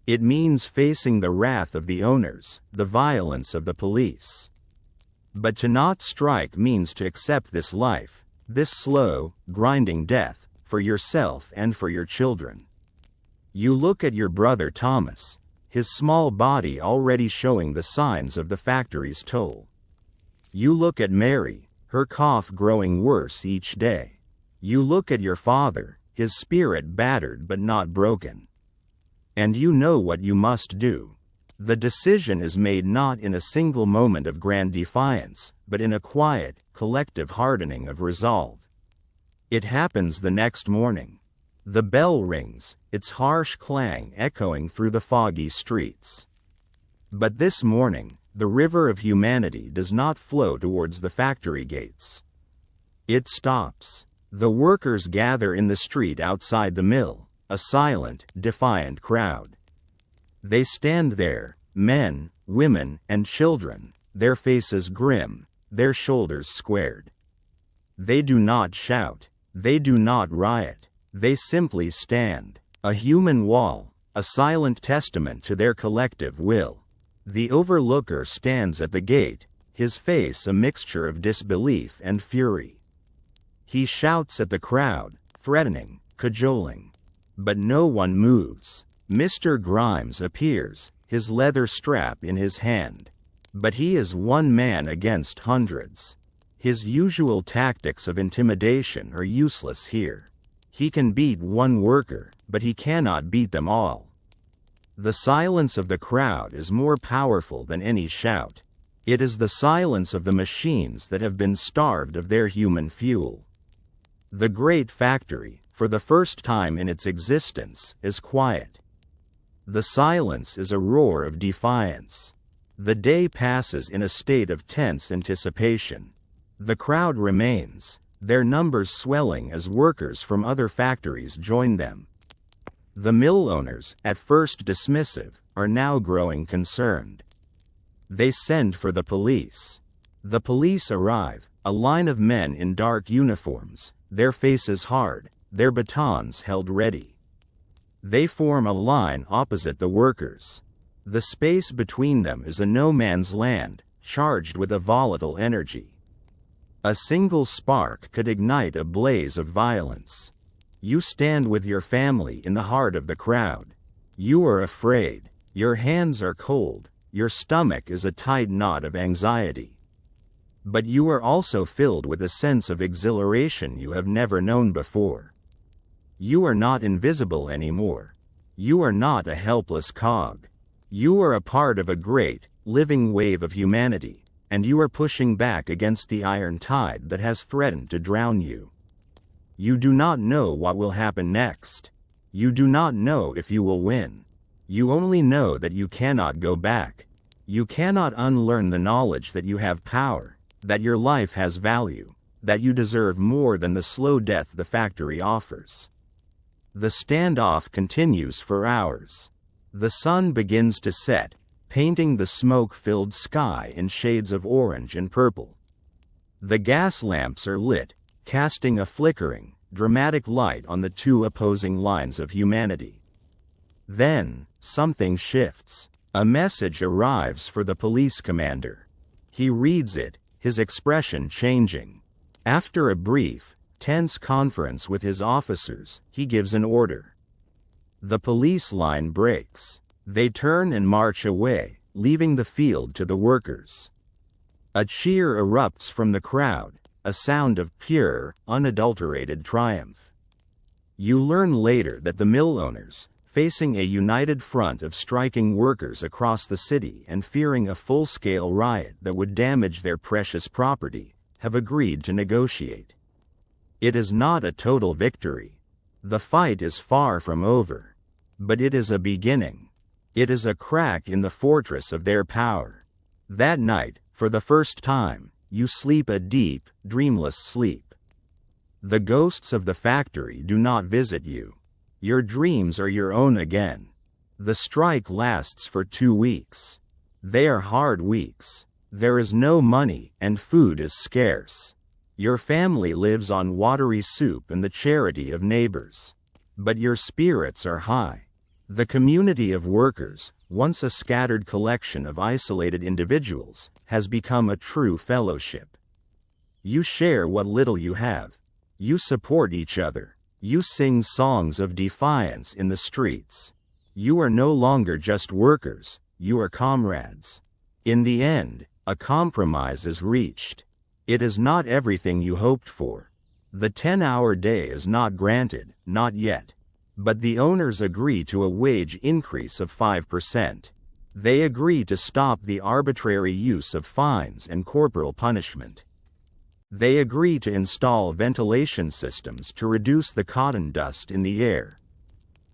It means facing the wrath of the owners, the violence of the police. But to not strike means to accept this life, this slow, grinding death, for yourself and for your children. You look at your brother Thomas, his small body already showing the signs of the factory's toll. You look at Mary, her cough growing worse each day. You look at your father, his spirit battered but not broken. And you know what you must do. The decision is made not in a single moment of grand defiance, but in a quiet, collective hardening of resolve. It happens the next morning. The bell rings, its harsh clang echoing through the foggy streets. But this morning, the river of humanity does not flow towards the factory gates. It stops. The workers gather in the street outside the mill, a silent, defiant crowd. They stand there, men, women, and children, their faces grim, their shoulders squared. They do not shout. They do not riot. They simply stand, a human wall, a silent testament to their collective will. The overlooker stands at the gate, his face a mixture of disbelief and fury. He shouts at the crowd, threatening, cajoling. But no one moves. Mr. Grimes appears, his leather strap in his hand. But he is one man against hundreds. His usual tactics of intimidation are useless here. He can beat one worker, but he cannot beat them all. The silence of the crowd is more powerful than any shout. It is the silence of the machines that have been starved of their human fuel. The great factory, for the first time in its existence, is quiet. The silence is a roar of defiance. The day passes in a state of tense anticipation. The crowd remains, their numbers swelling as workers from other factories join them. The mill owners, at first dismissive, are now growing concerned. They send for the police. The police arrive, a line of men in dark uniforms, their faces hard, their batons held ready. They form a line opposite the workers. The space between them is a no man's land, charged with a volatile energy. A single spark could ignite a blaze of violence. You stand with your family in the heart of the crowd. You are afraid. Your hands are cold. Your stomach is a tight knot of anxiety. But you are also filled with a sense of exhilaration you have never known before. You are not invisible anymore. You are not a helpless cog. You are a part of a great, living wave of humanity, and you are pushing back against the iron tide that has threatened to drown you. You do not know what will happen next. You do not know if you will win. You only know that you cannot go back. You cannot unlearn the knowledge that you have power, that your life has value, that you deserve more than the slow death the factory offers. The standoff continues for hours. The sun begins to set, painting the smoke-filled sky in shades of orange and purple. The gas lamps are lit, casting a flickering, dramatic light on the two opposing lines of humanity. Then, something shifts. A message arrives for the police commander. He reads it, his expression changing. After a brief, tense conference with his officers, he gives an order. The police line breaks. They turn and march away, leaving the field to the workers. A cheer erupts from the crowd, a sound of pure, unadulterated triumph. You learn later that the mill owners, facing a united front of striking workers across the city and fearing a full-scale riot that would damage their precious property, have agreed to negotiate. It is not a total victory. The fight is far from over. But it is a beginning. It is a crack in the fortress of their power. That night, for the first time, you sleep a deep, dreamless sleep. The ghosts of the factory do not visit you. Your dreams are your own again. The strike lasts for 2 weeks. They are hard weeks. There is no money and food is scarce. Your family lives on watery soup and the charity of neighbors. But your spirits are high. The community of workers, once a scattered collection of isolated individuals, has become a true fellowship. You share what little you have. You support each other. You sing songs of defiance in the streets. You are no longer just workers, you are comrades. In the end, a compromise is reached. It is not everything you hoped for. The 10-hour day is not granted, not yet. But the owners agree to a wage increase of 5%. They agree to stop the arbitrary use of fines and corporal punishment. They agree to install ventilation systems to reduce the cotton dust in the air.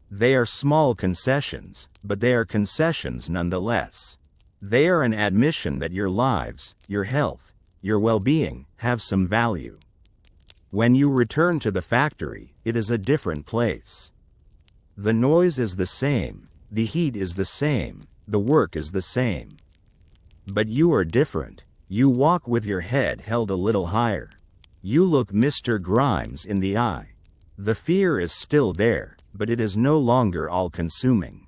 They are small concessions, but they are concessions nonetheless. They are an admission that your lives, your health, your well-being, have some value. When you return to the factory, it is a different place. The noise is the same, the heat is the same, the work is the same. But you are different. You walk with your head held a little higher. You look Mr. Grimes in the eye. The fear is still there, but it is no longer all-consuming.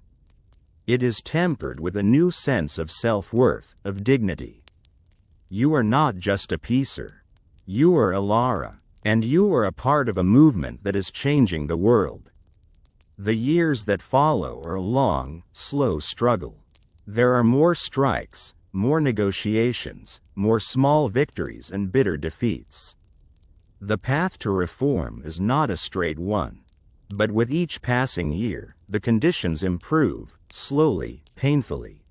It is tempered with a new sense of self-worth, of dignity. You are not just a piecer. You are Alara, and you are a part of a movement that is changing the world. The years that follow are a long, slow struggle. There are more strikes, more negotiations, more small victories and bitter defeats. The path to reform is not a straight one. But with each passing year, the conditions improve, slowly, painfully.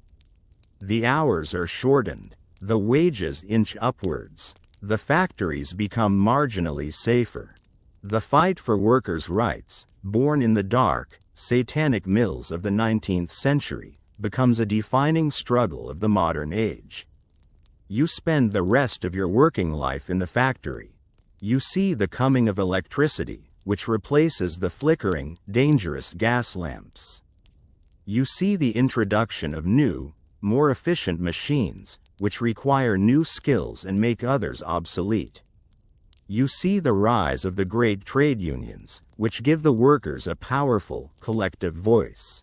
The hours are shortened, the wages inch upwards, the factories become marginally safer. The fight for workers' rights, born in the dark, satanic mills of the 19th century, becomes a defining struggle of the modern age. You spend the rest of your working life in the factory. You see the coming of electricity, which replaces the flickering, dangerous gas lamps. You see the introduction of new, more efficient machines, which require new skills and make others obsolete. You see the rise of the great trade unions, which give the workers a powerful, collective voice.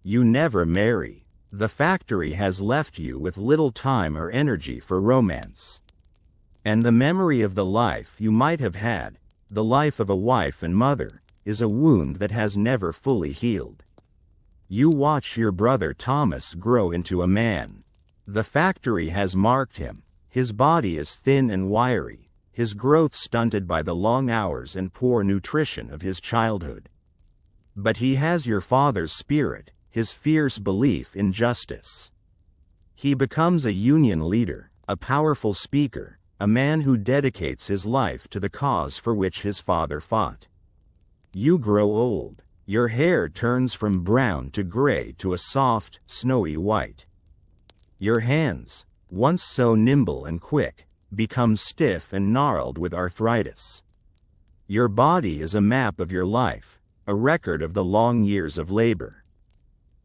You never marry. The factory has left you with little time or energy for romance. And the memory of the life you might have had, the life of a wife and mother, is a wound that has never fully healed. You watch your brother Thomas grow into a man. The factory has marked him. His body is thin and wiry, his growth stunted by the long hours and poor nutrition of his childhood. But he has your father's spirit, his fierce belief in justice. He becomes a union leader, a powerful speaker, a man who dedicates his life to the cause for which his father fought. You grow old. Your hair turns from brown to gray to a soft, snowy white. Your hands, once so nimble and quick, become stiff and gnarled with arthritis. Your body is a map of your life, a record of the long years of labor.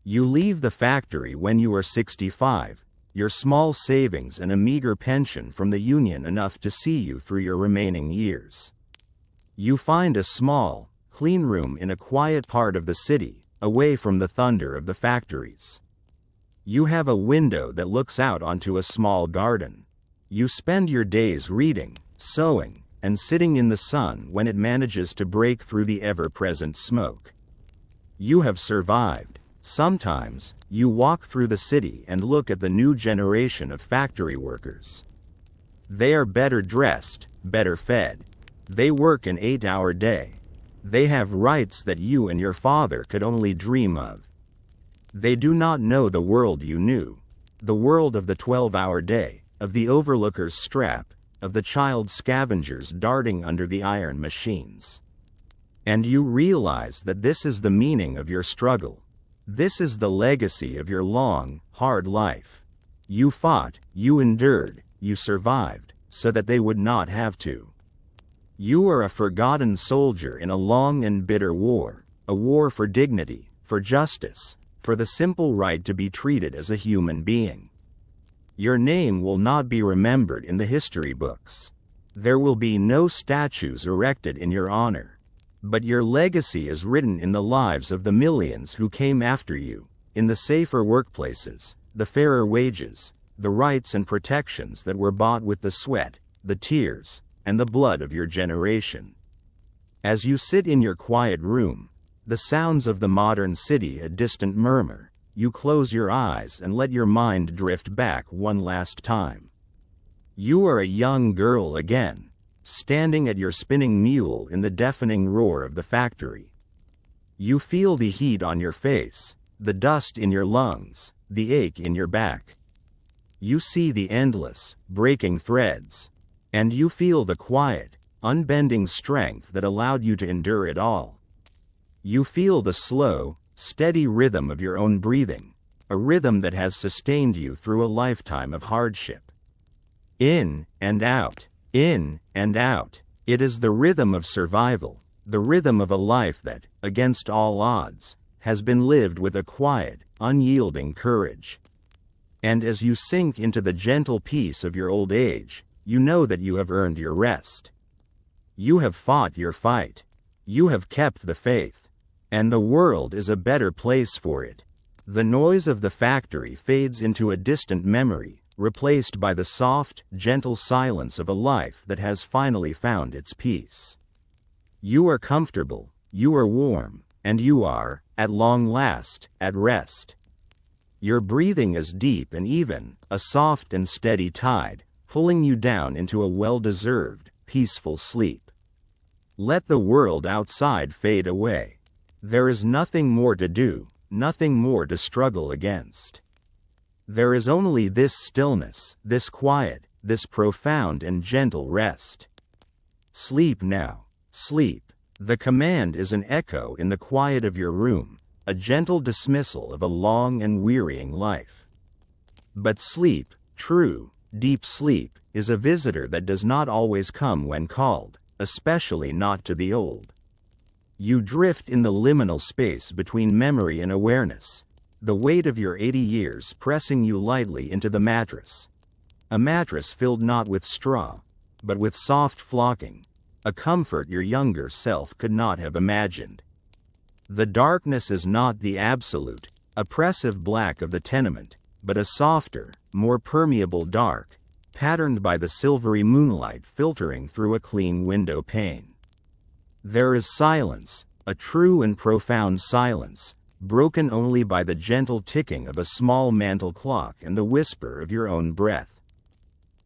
You leave the factory when you are 65, your small savings and a meager pension from the union enough to see you through your remaining years. You find a small, clean room in a quiet part of the city, away from the thunder of the factories. You have a window that looks out onto a small garden. You spend your days reading, sewing, and sitting in the sun when it manages to break through the ever-present smoke. You have survived. Sometimes, you walk through the city and look at the new generation of factory workers. They are better dressed, better fed. They work an 8-hour day. They have rights that you and your father could only dream of. They do not know the world you knew, the world of the 12-hour day, of the overlooker's strap, of the child scavengers darting under the iron machines. And you realize that this is the meaning of your struggle. This is the legacy of your long, hard life. You fought, you endured, you survived, so that they would not have to. You are a forgotten soldier in a long and bitter war, a war for dignity, for justice, for the simple right to be treated as a human being. Your name will not be remembered in the history books. There will be no statues erected in your honor. But your legacy is written in the lives of the millions who came after you, in the safer workplaces, the fairer wages, the rights and protections that were bought with the sweat, the tears, and the blood of your generation. As you sit in your quiet room, the sounds of the modern city a distant murmur, you close your eyes and let your mind drift back one last time. You are a young girl again, standing at your spinning mule in the deafening roar of the factory. You feel the heat on your face, the dust in your lungs, the ache in your back. You see the endless, breaking threads, and you feel the quiet, unbending strength that allowed you to endure it all. You feel the slow, steady rhythm of your own breathing, a rhythm that has sustained you through a lifetime of hardship. In and out. In and out. It is the rhythm of survival, the rhythm of a life that, against all odds, has been lived with a quiet, unyielding courage. And as you sink into the gentle peace of your old age, you know that you have earned your rest. You have fought your fight. You have kept the faith. And the world is a better place for it. The noise of the factory fades into a distant memory, replaced by the soft, gentle silence of a life that has finally found its peace. You are comfortable, you are warm, and you are, at long last, at rest. Your breathing is deep and even, a soft and steady tide, pulling you down into a well-deserved, peaceful sleep. Let the world outside fade away. There is nothing more to do, nothing more to struggle against. There is only this stillness, this quiet, this profound and gentle rest. Sleep now, sleep. The command is an echo in the quiet of your room, a gentle dismissal of a long and wearying life. But sleep, true, deep sleep, is a visitor that does not always come when called, especially not to the old. You drift in the liminal space between memory and awareness, the weight of your 80 years pressing you lightly into the mattress. A mattress filled not with straw, but with soft flocking, a comfort your younger self could not have imagined. The darkness is not the absolute, oppressive black of the tenement, but a softer, more permeable dark, patterned by the silvery moonlight filtering through a clean window pane. There is silence, a true and profound silence, broken only by the gentle ticking of a small mantel clock and the whisper of your own breath.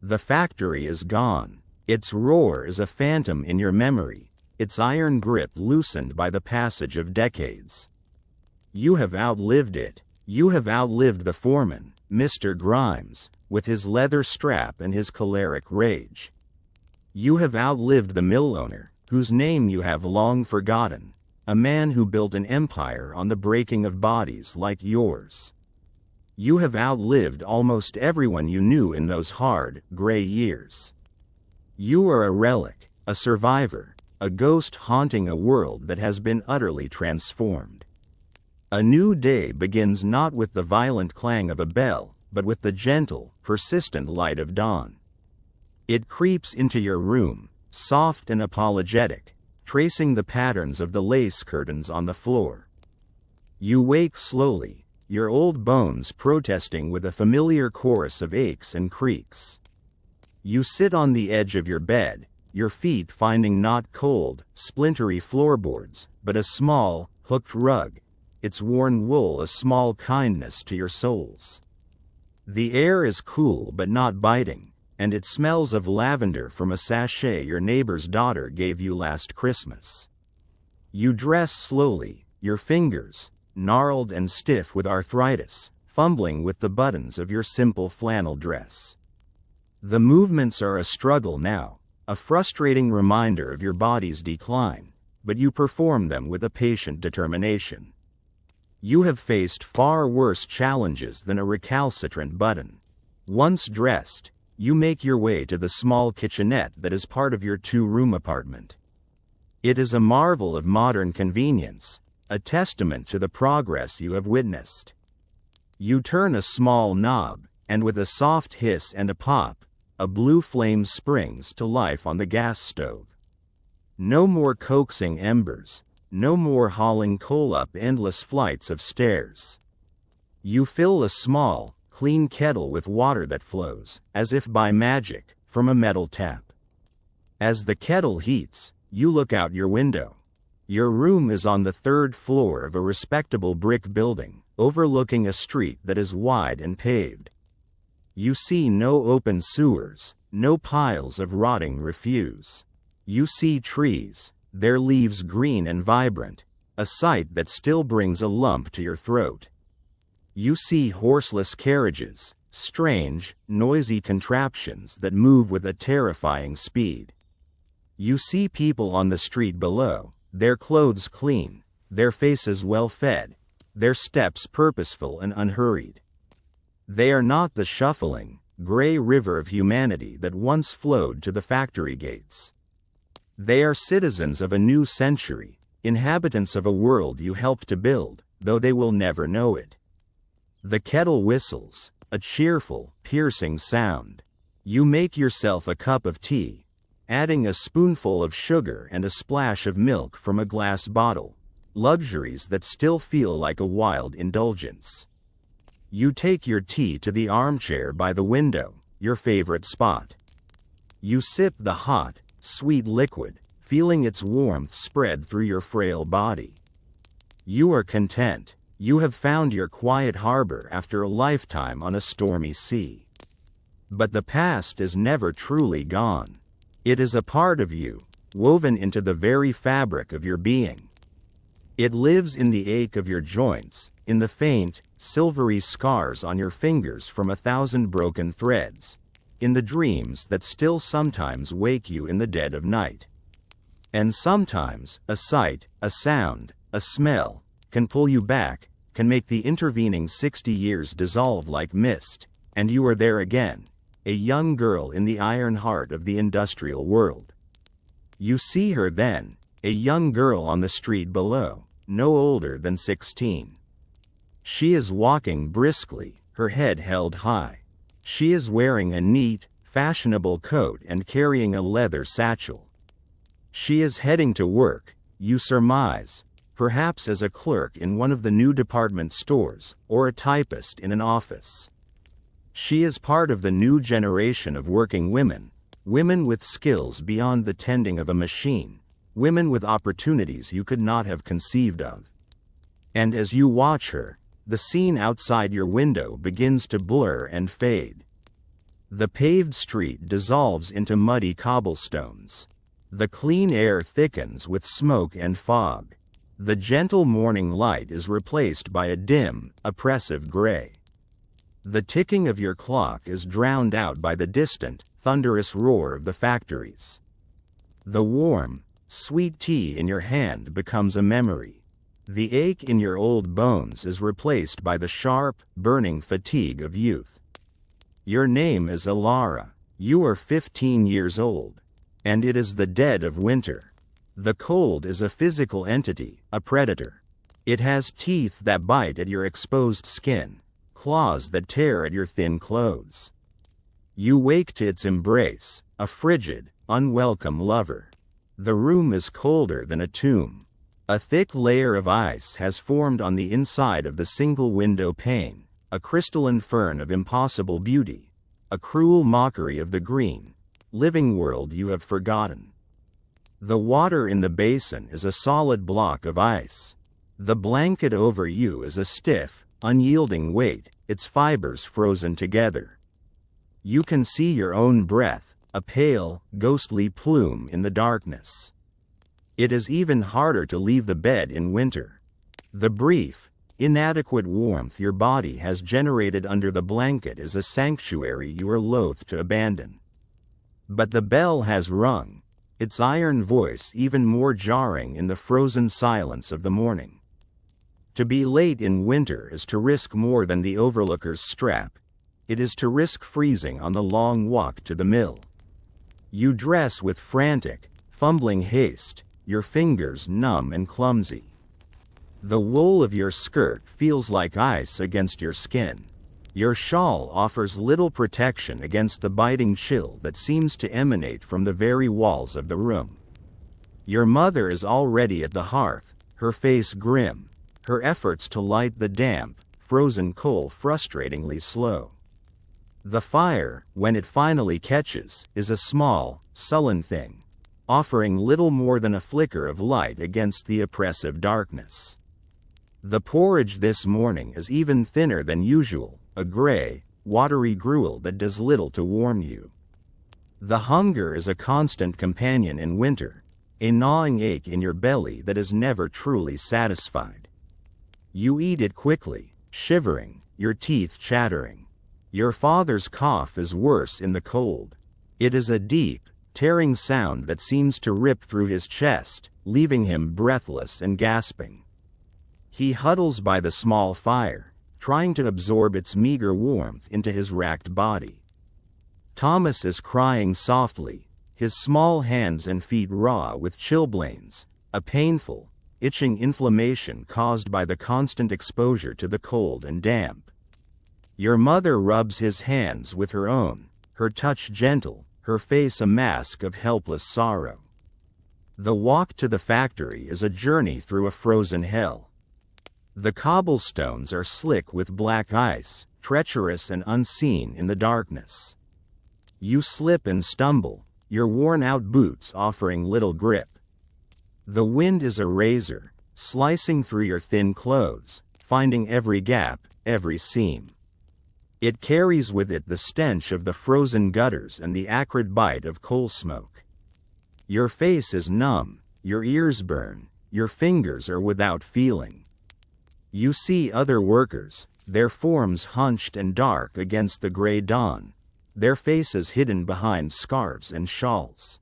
The factory is gone. Its roar is a phantom in your memory, its iron grip loosened by the passage of decades. You have outlived it. You have outlived the foreman, Mr. Grimes, with his leather strap and his choleric rage. You have outlived the mill owner, whose name you have long forgotten, a man who built an empire on the breaking of bodies like yours. You have outlived almost everyone you knew in those hard, gray years. You are a relic, a survivor, a ghost haunting a world that has been utterly transformed. A new day begins not with the violent clang of a bell, but with the gentle, persistent light of dawn. It creeps into your room, soft and apologetic, tracing the patterns of the lace curtains on the floor. You wake slowly, your old bones protesting with a familiar chorus of aches and creaks. You sit on the edge of your bed, your feet finding not cold, splintery floorboards, but a small, hooked rug, its worn wool a small kindness to your soles. The air is cool but not biting, and it smells of lavender from a sachet your neighbor's daughter gave you last Christmas. You dress slowly, your fingers, gnarled and stiff with arthritis, fumbling with the buttons of your simple flannel dress. The movements are a struggle now, a frustrating reminder of your body's decline, but you perform them with a patient determination. You have faced far worse challenges than a recalcitrant button. Once dressed, you make your way to the small kitchenette that is part of your two-room apartment. It is a marvel of modern convenience, a testament to the progress you have witnessed. You turn a small knob, and with a soft hiss and a pop, a blue flame springs to life on the gas stove. No more coaxing embers, no more hauling coal up endless flights of stairs. You fill a small, clean kettle with water that flows, as if by magic, from a metal tap. As the kettle heats, you look out your window. Your room is on the third floor of a respectable brick building, overlooking a street that is wide and paved. You see no open sewers, no piles of rotting refuse. You see trees, their leaves green and vibrant, a sight that still brings a lump to your throat. You see horseless carriages, strange, noisy contraptions that move with a terrifying speed. You see people on the street below, their clothes clean, their faces well-fed, their steps purposeful and unhurried. They are not the shuffling, gray river of humanity that once flowed to the factory gates. They are citizens of a new century, inhabitants of a world you helped to build, though they will never know it. The kettle whistles, a cheerful, piercing sound. You make yourself a cup of tea, adding a spoonful of sugar and a splash of milk from a glass bottle, luxuries that still feel like a wild indulgence. You take your tea to the armchair by the window, your favorite spot. You sip the hot, sweet liquid, feeling its warmth spread through your frail body. You are content. You have found your quiet harbor after a lifetime on a stormy sea. But the past is never truly gone. It is a part of you, woven into the very fabric of your being. It lives in the ache of your joints, in the faint, silvery scars on your fingers from 1,000 broken threads, in the dreams that still sometimes wake you in the dead of night. And sometimes, a sight, a sound, a smell, can pull you back, can make the intervening 60 years dissolve like mist, and you are there again, a young girl in the iron heart of the industrial world. You see her then, a young girl on the street below, no older than 16. She is walking briskly, her head held high. She is wearing a neat, fashionable coat and carrying a leather satchel. She is heading to work, you surmise, perhaps as a clerk in one of the new department stores, or a typist in an office. She is part of the new generation of working women, women with skills beyond the tending of a machine, women with opportunities you could not have conceived of. And as you watch her, the scene outside your window begins to blur and fade. The paved street dissolves into muddy cobblestones. The clean air thickens with smoke and fog. The gentle morning light is replaced by a dim, oppressive gray. The ticking of your clock is drowned out by the distant, thunderous roar of the factories. The warm, sweet tea in your hand becomes a memory. The ache in your old bones is replaced by the sharp, burning fatigue of youth. Your name is Alara. You are 15 years old. And it is the dead of winter. The cold is a physical entity, a predator. It has teeth that bite at your exposed skin, claws that tear at your thin clothes. You wake to its embrace, a frigid, unwelcome lover. The room is colder than a tomb. A thick layer of ice has formed on the inside of the single window pane, a crystalline fern of impossible beauty, a cruel mockery of the green, living world you have forgotten. The water in the basin is a solid block of ice. The blanket over you is a stiff, unyielding weight, its fibers frozen together. You can see your own breath, a pale, ghostly plume in the darkness. It is even harder to leave the bed in winter. The brief, inadequate warmth your body has generated under the blanket is a sanctuary you are loath to abandon. But the bell has rung, its iron voice even more jarring in the frozen silence of the morning. To be late in winter is to risk more than the overlooker's strap. It is to risk freezing on the long walk to the mill. You dress with frantic, fumbling haste, your fingers numb and clumsy. The wool of your skirt feels like ice against your skin. Your shawl offers little protection against the biting chill that seems to emanate from the very walls of the room. Your mother is already at the hearth, her face grim, her efforts to light the damp, frozen coal frustratingly slow. The fire, when it finally catches, is a small, sullen thing, offering little more than a flicker of light against the oppressive darkness. The porridge this morning is even thinner than usual, a gray, watery gruel that does little to warm you. The hunger is a constant companion in winter, a gnawing ache in your belly that is never truly satisfied. You eat it quickly, shivering, your teeth chattering. Your father's cough is worse in the cold. It is a deep, tearing sound that seems to rip through his chest, leaving him breathless and gasping. He huddles by the small fire, trying to absorb its meager warmth into his racked body. Thomas is crying softly, his small hands and feet raw with chilblains, a painful, itching inflammation caused by the constant exposure to the cold and damp. Your mother rubs his hands with her own, her touch gentle, her face a mask of helpless sorrow. The walk to the factory is a journey through a frozen hell. The cobblestones are slick with black ice, treacherous and unseen in the darkness. You slip and stumble, your worn-out boots offering little grip. The wind is a razor, slicing through your thin clothes, finding every gap, every seam. It carries with it the stench of the frozen gutters and the acrid bite of coal smoke. Your face is numb, your ears burn, your fingers are without feeling. You see other workers, their forms hunched and dark against the gray dawn, their faces hidden behind scarves and shawls.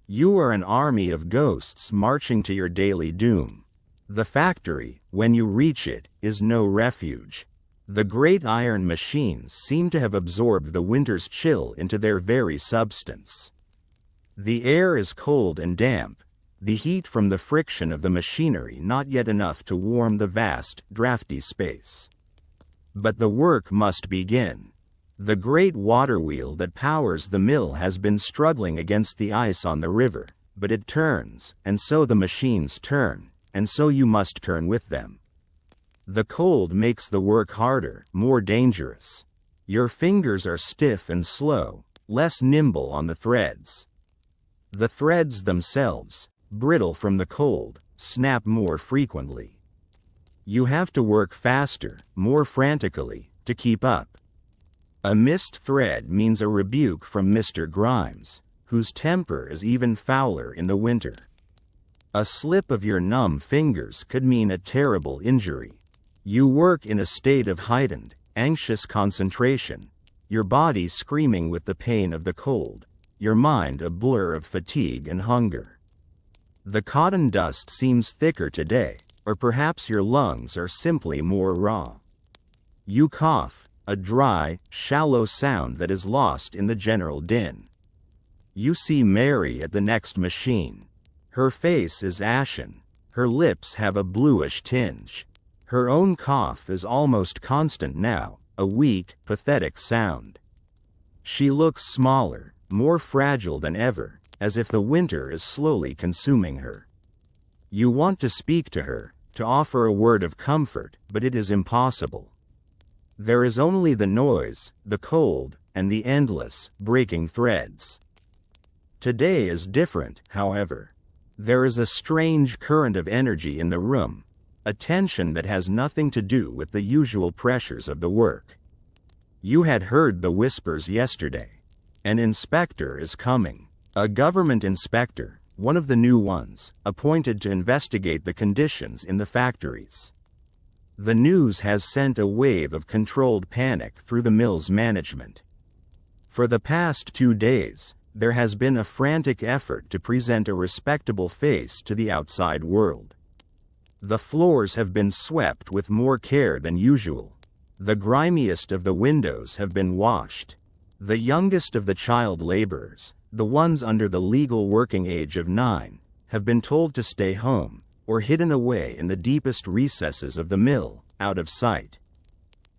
You are an army of ghosts marching to your daily doom. The factory, when you reach it, is no refuge. The great iron machines seem to have absorbed the winter's chill into their very substance. The air is cold and damp, the heat from the friction of the machinery not yet enough to warm the vast, drafty space. But the work must begin. The great water wheel that powers the mill has been struggling against the ice on the river, but it turns, and so the machines turn, and so you must turn with them. The cold makes the work harder, more dangerous. Your fingers are stiff and slow, less nimble on the threads. The threads themselves, brittle from the cold, snap more frequently. You have to work faster, more frantically, to keep up. A missed thread means a rebuke from Mr. Grimes, whose temper is even fouler in the winter. A slip of your numb fingers could mean a terrible injury. You work in a state of heightened, anxious concentration, your body screaming with the pain of the cold. your mind a blur of fatigue and hunger. The cotton dust seems thicker today, or perhaps your lungs are simply more raw. You cough, a dry, shallow sound that is lost in the general din. You see Mary at the next machine. Her face is ashen, her lips have a bluish tinge. Her own cough is almost constant now, a weak, pathetic sound. She looks smaller, more fragile than ever, as if the winter is slowly consuming her. You want to speak to her, to offer a word of comfort, but it is impossible. There is only the noise, the cold, and the endless, breaking threads. Today is different, however. There is a strange current of energy in the room, a tension that has nothing to do with the usual pressures of the work. You had heard the whispers yesterday. An inspector is coming. A government inspector, one of the new ones, appointed to investigate the conditions in the factories. The news has sent a wave of controlled panic through the mill's management. For the past 2 days, there has been a frantic effort to present a respectable face to the outside world. The floors have been swept with more care than usual. The grimiest of the windows have been washed. The youngest of the child laborers, the ones under the legal working age of 9, have been told to stay home, or hidden away in the deepest recesses of the mill, out of sight.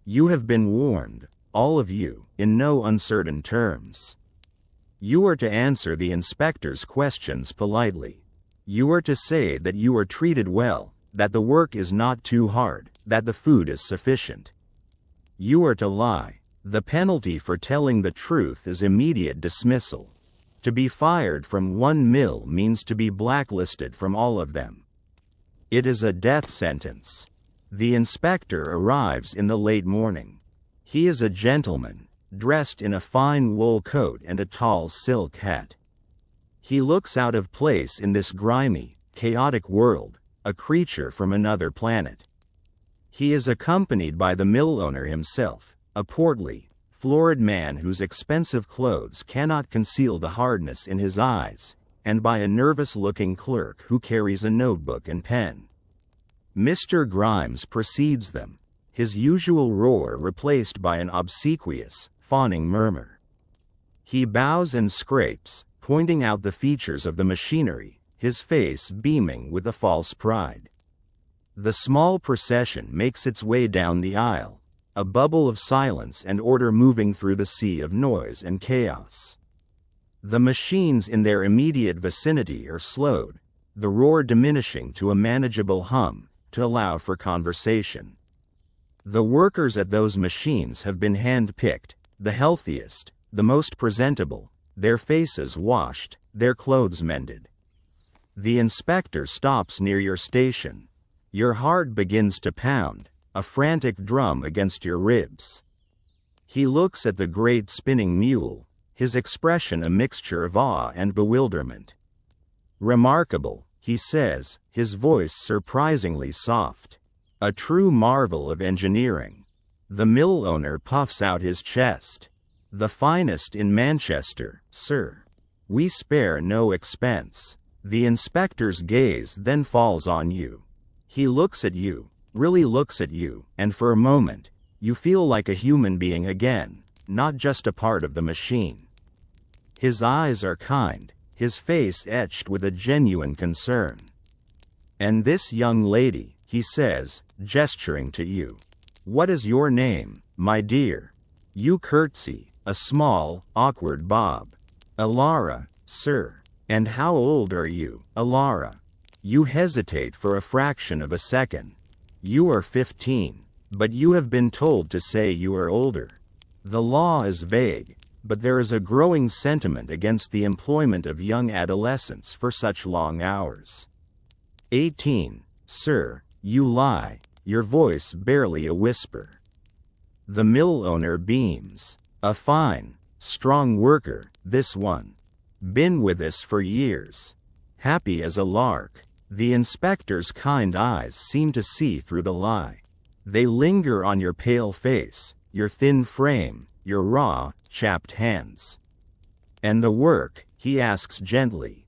You have been warned, all of you, in no uncertain terms. You are to answer the inspector's questions politely. You are to say that you are treated well, that the work is not too hard, that the food is sufficient. You are to lie. The penalty for telling the truth is immediate dismissal. To be fired from one mill means to be blacklisted from all of them. It is a death sentence. The inspector arrives in the late morning. He is a gentleman, dressed in a fine wool coat and a tall silk hat. He looks out of place in this grimy, chaotic world, a creature from another planet. He is accompanied by the mill owner himself, a portly, florid man whose expensive clothes cannot conceal the hardness in his eyes, and by a nervous-looking clerk who carries a notebook and pen. Mr. Grimes precedes them, his usual roar replaced by an obsequious, fawning murmur. He bows and scrapes, pointing out the features of the machinery, his face beaming with a false pride. The small procession makes its way down the aisle, a bubble of silence and order moving through the sea of noise and chaos. The machines in their immediate vicinity are slowed, the roar diminishing to a manageable hum, to allow for conversation. The workers at those machines have been hand-picked, the healthiest, the most presentable, their faces washed, their clothes mended. The inspector stops near your station. Your heart begins to pound, a frantic drum against your ribs. He looks at the great spinning mule, his expression a mixture of awe and bewilderment. "Remarkable," he says, his voice surprisingly soft. "A true marvel of engineering." The mill owner puffs out his chest. "The finest in Manchester, sir. We spare no expense." The inspector's gaze then falls on you. He looks at you, really looks at you, and for a moment, you feel like a human being again, not just a part of the machine. His eyes are kind, his face etched with a genuine concern. "And this young lady," he says, gesturing to you. "What is your name, my dear?" You curtsy, a small, awkward bob. "Alara, sir." "And how old are you, Alara?" You hesitate for a fraction of a second. You are 15, but you have been told to say you are older. The law is vague, but there is a growing sentiment against the employment of young adolescents for such long hours. 18, sir, you lie, your voice barely a whisper. The mill owner beams. "A fine, strong worker, this one. Been with us for years. Happy as a lark." The inspector's kind eyes seem to see through the lie. They linger on your pale face, your thin frame, your raw, chapped hands. And the work, he asks gently.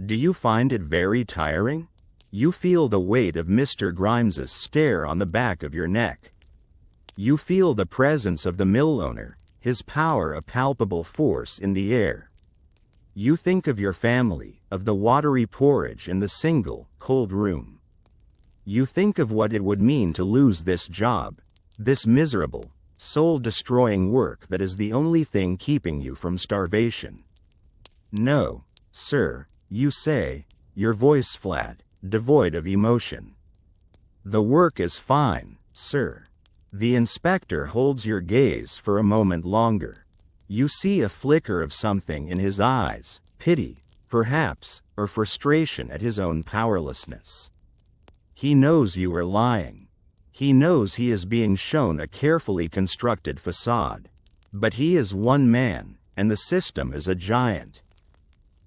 Do you find it very tiring? You feel the weight of Mr. Grimes's stare on the back of your neck. You feel the presence of the mill owner, his power a palpable force in the air. You think of your family, of the watery porridge in the single, cold room. You think of what it would mean to lose this job, this miserable, soul-destroying work that is the only thing keeping you from starvation. No, sir, you say, your voice flat, devoid of emotion. The work is fine, sir. The inspector holds your gaze for a moment longer. You see a flicker of something in his eyes, pity, perhaps, or frustration at his own powerlessness. He knows you are lying. He knows he is being shown a carefully constructed facade. But he is one man, and the system is a giant.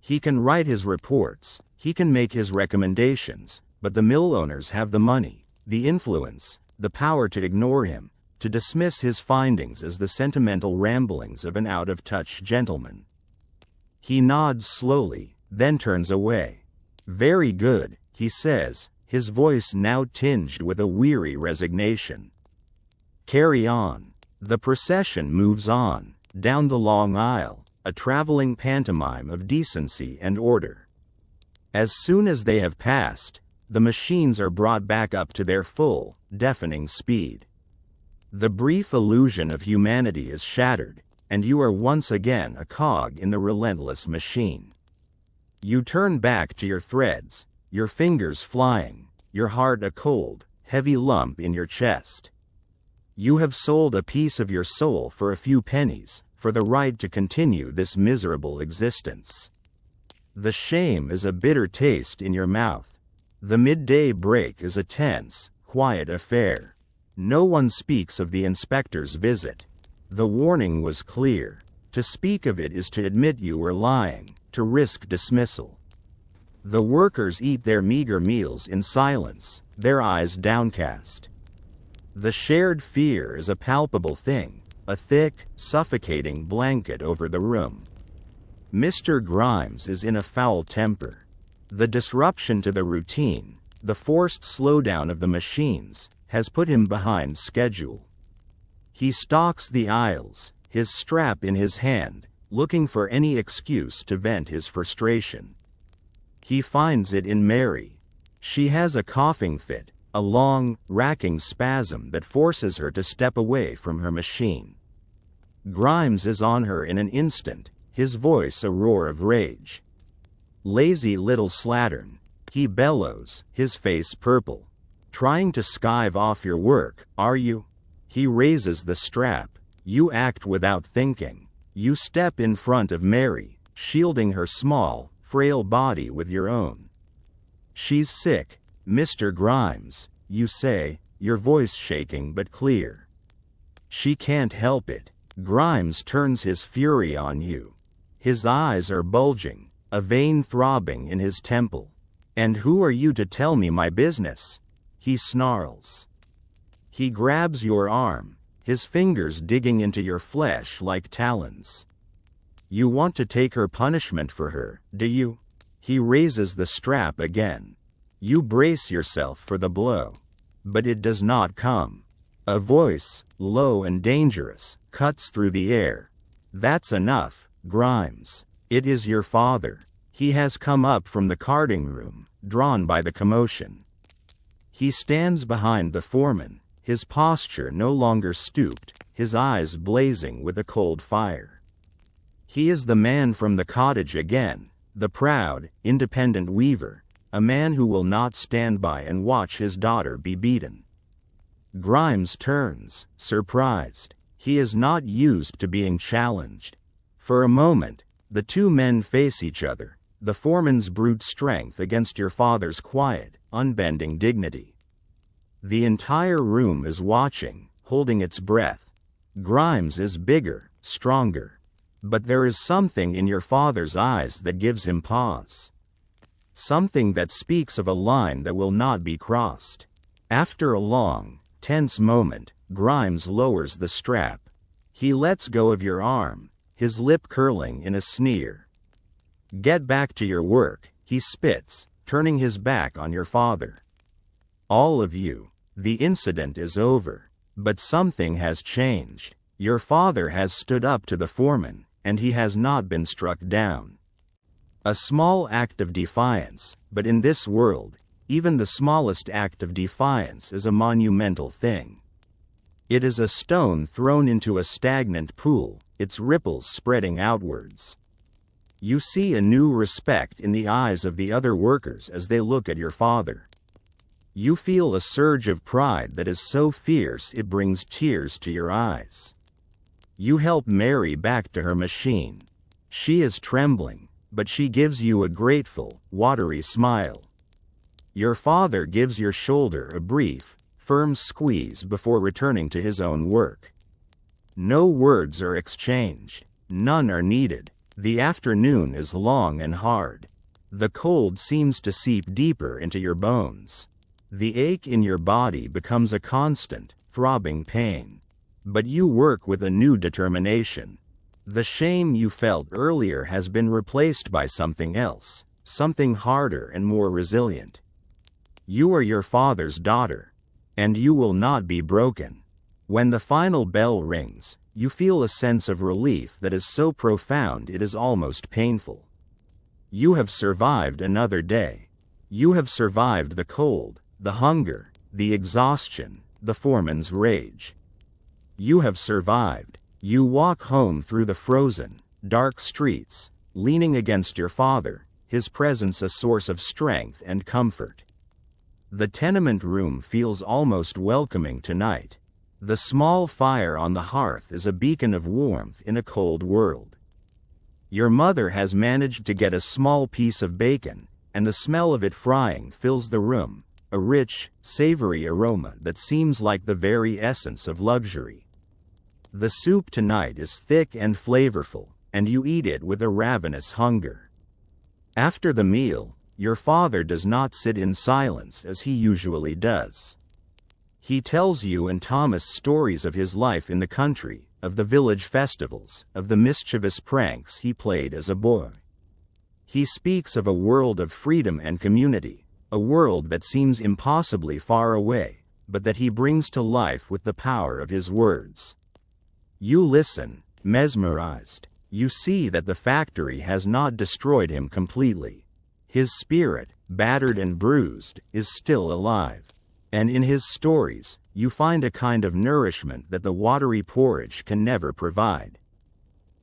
He can write his reports, he can make his recommendations, but the mill owners have the money, the influence, the power to ignore him, to dismiss his findings as the sentimental ramblings of an out-of-touch gentleman. He nods slowly, then turns away. Very good, he says, his voice now tinged with a weary resignation. Carry on. The procession moves on, down the long aisle, a traveling pantomime of decency and order. As soon as they have passed, the machines are brought back up to their full, deafening speed. The brief illusion of humanity is shattered, and you are once again a cog in the relentless machine. You turn back to your threads, your fingers flying, your heart a cold, heavy lump in your chest. You have sold a piece of your soul for a few pennies, for the right to continue this miserable existence. The shame is a bitter taste in your mouth. The midday break is a tense, quiet affair. No one speaks of the inspector's visit. The warning was clear. To speak of it is to admit you were lying, to risk dismissal. The workers eat their meager meals in silence, their eyes downcast. The shared fear is a palpable thing, a thick, suffocating blanket over the room. Mr. Grimes is in a foul temper. The disruption to the routine, the forced slowdown of the machines, has put him behind schedule. He stalks the aisles, his strap in his hand, looking for any excuse to vent his frustration. He finds it in Mary. She has a coughing fit, a long, racking spasm that forces her to step away from her machine. Grimes is on her in an instant, his voice a roar of rage. Lazy little slattern, he bellows, his face purple. Trying to skive off your work, are you? He raises the strap. You act without thinking. You step in front of Mary, shielding her small, frail body with your own. She's sick, Mr. Grimes, you say, your voice shaking but clear. She can't help it. Grimes turns his fury on you. His eyes are bulging, a vein throbbing in his temple. And who are you to tell me my business? He snarls. He grabs your arm, his fingers digging into your flesh like talons. You want to take her punishment for her, do you? He raises the strap again. You brace yourself for the blow. But it does not come. A voice, low and dangerous, cuts through the air. That's enough, Grimes. It is your father. He has come up from the carding room, drawn by the commotion. He stands behind the foreman, his posture no longer stooped, his eyes blazing with a cold fire. He is the man from the cottage again, the proud, independent weaver, a man who will not stand by and watch his daughter be beaten. Grimes turns, surprised. He is not used to being challenged. For a moment, the two men face each other, the foreman's brute strength against your father's quiet, unbending dignity. The entire room is watching, holding its breath. Grimes is bigger, stronger. But there is something in your father's eyes that gives him pause. Something that speaks of a line that will not be crossed. After a long, tense moment, Grimes lowers the strap. He lets go of your arm, his lip curling in a sneer. "Get back to your work," he spits, turning his back on your father. All of you. The incident is over. But something has changed. Your father has stood up to the foreman, and he has not been struck down. A small act of defiance, but in this world, even the smallest act of defiance is a monumental thing. It is a stone thrown into a stagnant pool, its ripples spreading outwards. You see a new respect in the eyes of the other workers as they look at your father. You feel a surge of pride that is so fierce it brings tears to your eyes. You help Mary back to her machine. She is trembling, but she gives you a grateful, watery smile. Your father gives your shoulder a brief, firm squeeze before returning to his own work. No words are exchanged. None are needed. The afternoon is long and hard. The cold seems to seep deeper into your bones. The ache in your body becomes a constant, throbbing pain. But you work with a new determination. The shame you felt earlier has been replaced by something else, something harder and more resilient. You are your father's daughter, and you will not be broken. When the final bell rings, you feel a sense of relief that is so profound it is almost painful. You have survived another day. You have survived the cold, the hunger, the exhaustion, the foreman's rage. You have survived. You walk home through the frozen, dark streets, leaning against your father, his presence a source of strength and comfort. The tenement room feels almost welcoming tonight. The small fire on the hearth is a beacon of warmth in a cold world. Your mother has managed to get a small piece of bacon, and the smell of it frying fills the room, a rich, savory aroma that seems like the very essence of luxury. The soup tonight is thick and flavorful, and you eat it with a ravenous hunger. After the meal, your father does not sit in silence as he usually does. He tells you and Thomas stories of his life in the country, of the village festivals, of the mischievous pranks he played as a boy. He speaks of a world of freedom and community, a world that seems impossibly far away, but that he brings to life with the power of his words. You listen, mesmerized. You see that the factory has not destroyed him completely. His spirit, battered and bruised, is still alive. And in his stories, you find a kind of nourishment that the watery porridge can never provide.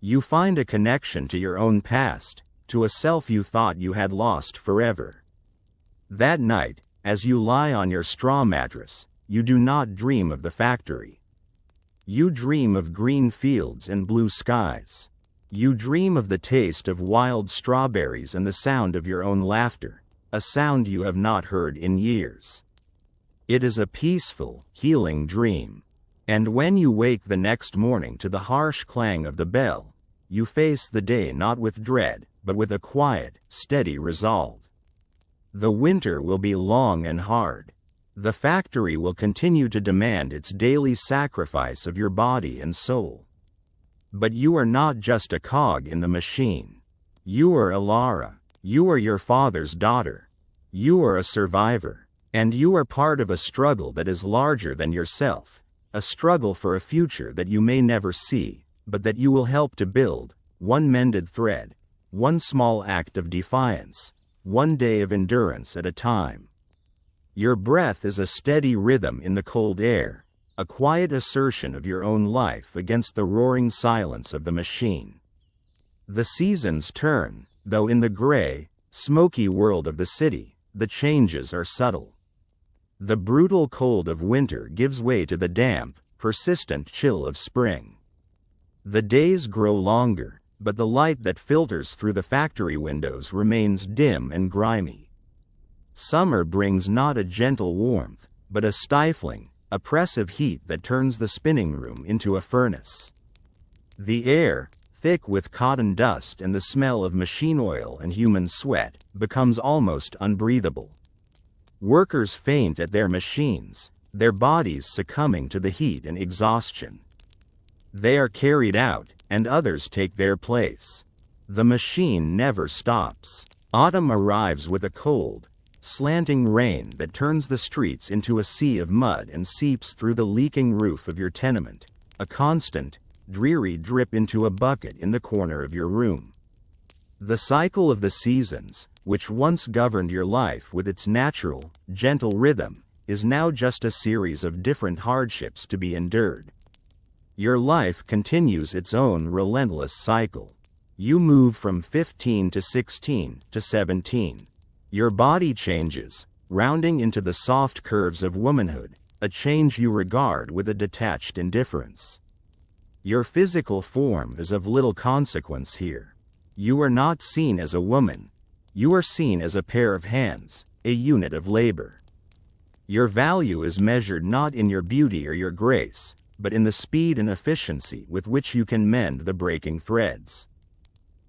You find a connection to your own past, to a self you thought you had lost forever. That night, as you lie on your straw mattress, you do not dream of the factory. You dream of green fields and blue skies. You dream of the taste of wild strawberries and the sound of your own laughter, a sound you have not heard in years. It is a peaceful, healing dream. And when you wake the next morning to the harsh clang of the bell, you face the day not with dread, but with a quiet, steady resolve. The winter will be long and hard. The factory will continue to demand its daily sacrifice of your body and soul. But you are not just a cog in the machine. You are Alara. You are your father's daughter. You are a survivor. And you are part of a struggle that is larger than yourself, a struggle for a future that you may never see, but that you will help to build, one mended thread, one small act of defiance, one day of endurance at a time. Your breath is a steady rhythm in the cold air, a quiet assertion of your own life against the roaring silence of the machine. The seasons turn, though in the gray, smoky world of the city, the changes are subtle. The brutal cold of winter gives way to the damp, persistent chill of spring. The days grow longer, but the light that filters through the factory windows remains dim and grimy. Summer brings not a gentle warmth, but a stifling, oppressive heat that turns the spinning room into a furnace. The air, thick with cotton dust and the smell of machine oil and human sweat, becomes almost unbreathable. Workers faint at their machines, their bodies succumbing to the heat and exhaustion. They are carried out, and others take their place. The machine never stops. Autumn arrives with a cold, slanting rain that turns the streets into a sea of mud and seeps through the leaking roof of your tenement, a constant, dreary drip into a bucket in the corner of your room. The cycle of the seasons, which once governed your life with its natural, gentle rhythm, is now just a series of different hardships to be endured. Your life continues its own relentless cycle. You move from 15 to 16 to 17. Your body changes, rounding into the soft curves of womanhood, a change you regard with a detached indifference. Your physical form is of little consequence here. You are not seen as a woman. You are seen as a pair of hands, a unit of labor. Your value is measured not in your beauty or your grace, but in the speed and efficiency with which you can mend the breaking threads.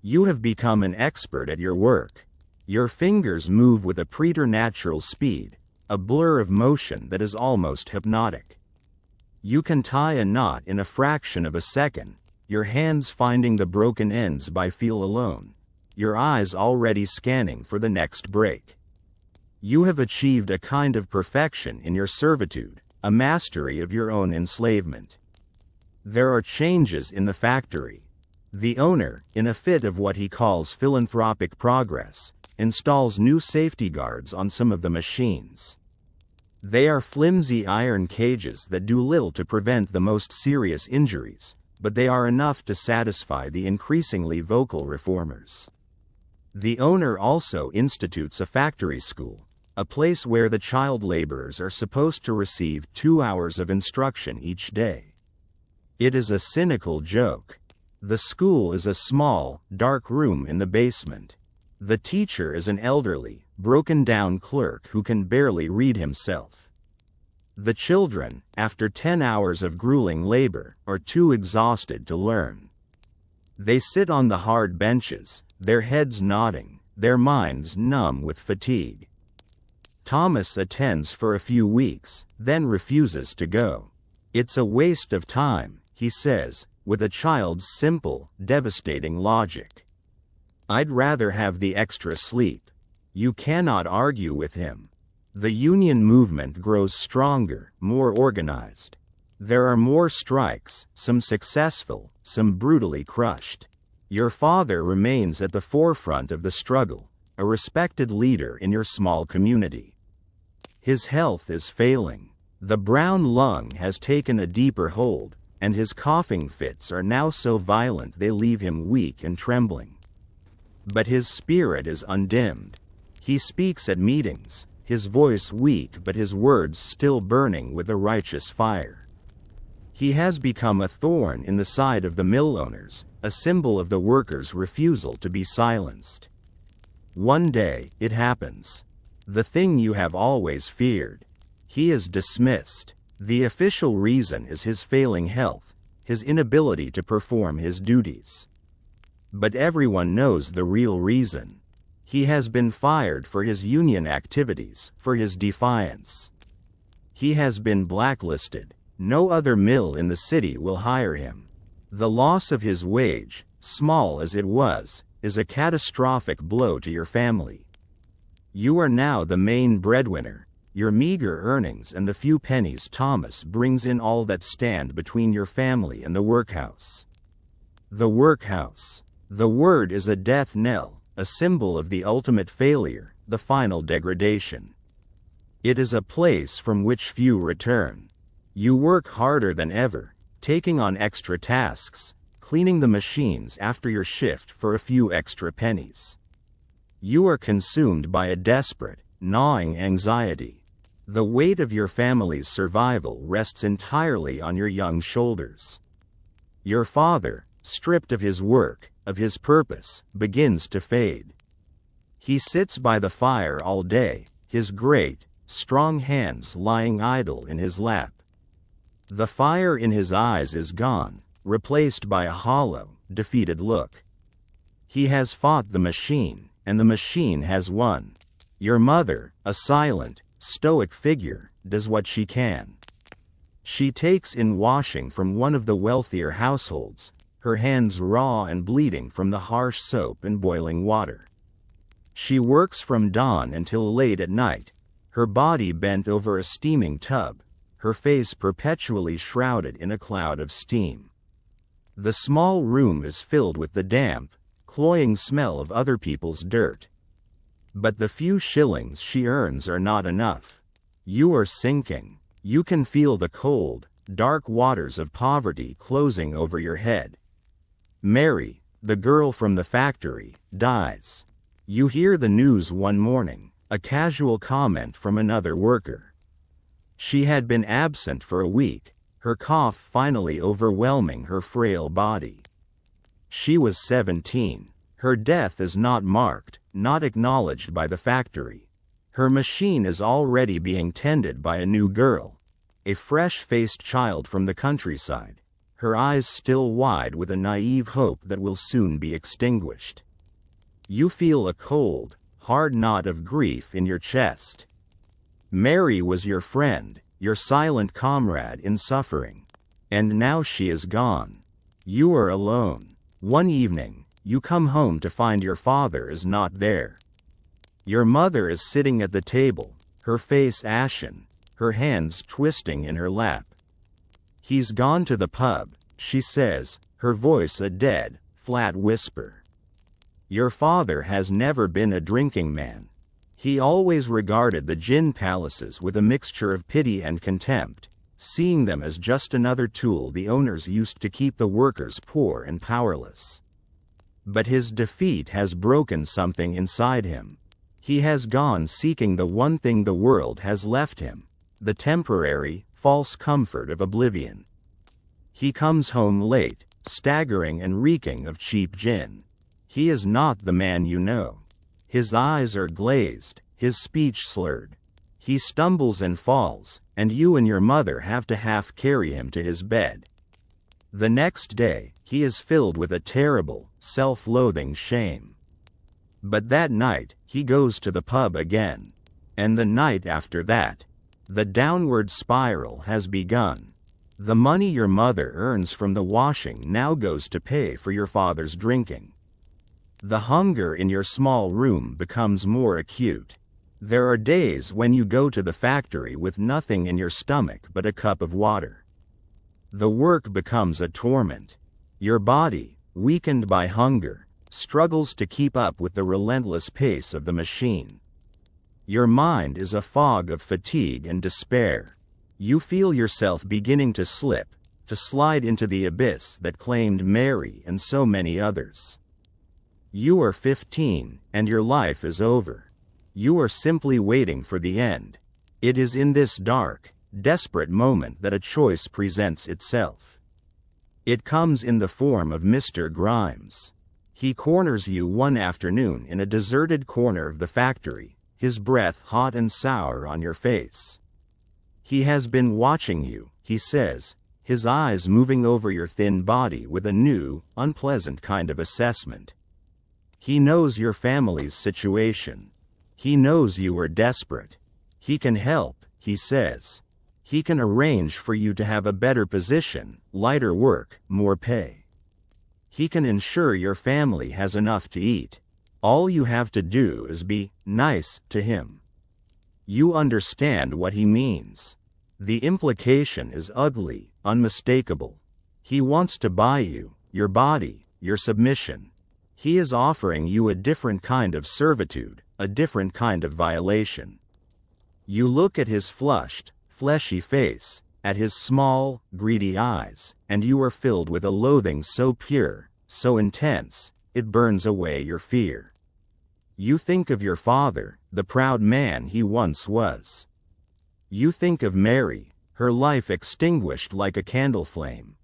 You have become an expert at your work. Your fingers move with a preternatural speed, a blur of motion that is almost hypnotic. You can tie a knot in a fraction of a second, your hands finding the broken ends by feel alone, your eyes already scanning for the next break. You have achieved a kind of perfection in your servitude, a mastery of your own enslavement. There are changes in the factory. The owner, in a fit of what he calls philanthropic progress, installs new safety guards on some of the machines. They are flimsy iron cages that do little to prevent the most serious injuries, but they are enough to satisfy the increasingly vocal reformers. The owner also institutes a factory school, a place where the child laborers are supposed to receive 2 hours of instruction each day. It is a cynical joke. The school is a small, dark room in the basement. The teacher is an elderly, broken-down clerk who can barely read himself. The children, after 10 hours of grueling labor, are too exhausted to learn. They sit on the hard benches, their heads nodding, their minds numb with fatigue. Thomas attends for a few weeks, then refuses to go. "It's a waste of time," he says, with a child's simple, devastating logic. "I'd rather have the extra sleep." You cannot argue with him. The union movement grows stronger, more organized. There are more strikes, some successful, some brutally crushed. Your father remains at the forefront of the struggle, a respected leader in your small community. His health is failing. The brown lung has taken a deeper hold, and his coughing fits are now so violent they leave him weak and trembling. But his spirit is undimmed. He speaks at meetings, his voice weak but his words still burning with a righteous fire. He has become a thorn in the side of the mill owners, a symbol of the workers' refusal to be silenced. One day, it happens. The thing you have always feared. He is dismissed. The official reason is his failing health, his inability to perform his duties. But everyone knows the real reason. He has been fired for his union activities, for his defiance. He has been blacklisted. No other mill in the city will hire him. The loss of his wage, small as it was, is a catastrophic blow to your family. You are now the main breadwinner. Your meager earnings and the few pennies Thomas brings in all that stand between your family and the workhouse. The workhouse. The word is a death knell, a symbol of the ultimate failure, the final degradation. It is a place from which few return. You work harder than ever, taking on extra tasks, cleaning the machines after your shift for a few extra pennies. You are consumed by a desperate, gnawing anxiety. The weight of your family's survival rests entirely on your young shoulders. Your father, stripped of his work, of his purpose, begins to fade. He sits by the fire all day, his great, strong hands lying idle in his lap. The fire in his eyes is gone, replaced by a hollow, defeated look. He has fought the machine, and the machine has won. Your mother, a silent, stoic figure, does what she can. She takes in washing from one of the wealthier households, her hands raw and bleeding from the harsh soap and boiling water. She works from dawn until late at night, her body bent over a steaming tub, her face perpetually shrouded in a cloud of steam. The small room is filled with the damp, cloying smell of other people's dirt. But the few shillings she earns are not enough. You are sinking. You can feel the cold, dark waters of poverty closing over your head. Mary, the girl from the factory, dies. You hear the news one morning, a casual comment from another worker. She had been absent for a week, her cough finally overwhelming her frail body. She was 17. Her death is not marked, not acknowledged by the factory. Her machine is already being tended by a new girl, a fresh-faced child from the countryside, her eyes still wide with a naive hope that will soon be extinguished. You feel a cold, hard knot of grief in your chest. Mary was your friend, your silent comrade in suffering. And now she is gone. You are alone. One evening, you come home to find your father is not there. Your mother is sitting at the table, her face ashen, her hands twisting in her lap. He's gone to the pub, she says, her voice a dead, flat whisper. Your father has never been a drinking man. He always regarded the gin palaces with a mixture of pity and contempt, seeing them as just another tool the owners used to keep the workers poor and powerless. But his defeat has broken something inside him. He has gone seeking the one thing the world has left him, the temporary, false comfort of oblivion. He comes home late, staggering and reeking of cheap gin. He is not the man you know. His eyes are glazed, his speech slurred. He stumbles and falls, and you and your mother have to half carry him to his bed. The next day, he is filled with a terrible, self-loathing shame. But that night, he goes to the pub again. And the night after that, the downward spiral has begun. The money your mother earns from the washing now goes to pay for your father's drinking. The hunger in your small room becomes more acute. There are days when you go to the factory with nothing in your stomach but a cup of water. The work becomes a torment. Your body, weakened by hunger, struggles to keep up with the relentless pace of the machine. Your mind is a fog of fatigue and despair. You feel yourself beginning to slip, to slide into the abyss that claimed Mary and so many others. You are 15, and your life is over. You are simply waiting for the end. It is in this dark, desperate moment that a choice presents itself. It comes in the form of Mr. Grimes. He corners you one afternoon in a deserted corner of the factory, his breath hot and sour on your face. He has been watching you, he says, his eyes moving over your thin body with a new, unpleasant kind of assessment. He knows your family's situation. He knows you are desperate. He can help, he says. He can arrange for you to have a better position, lighter work, more pay. He can ensure your family has enough to eat. All you have to do is be nice to him. You understand what he means. The implication is ugly, unmistakable. He wants to buy you, your body, your submission. He is offering you a different kind of servitude, a different kind of violation. You look at his flushed, fleshy face, at his small, greedy eyes, and you are filled with a loathing so pure, so intense, it burns away your fear. You think of your father, the proud man he once was. You think of Mary, her life extinguished like a candle flame.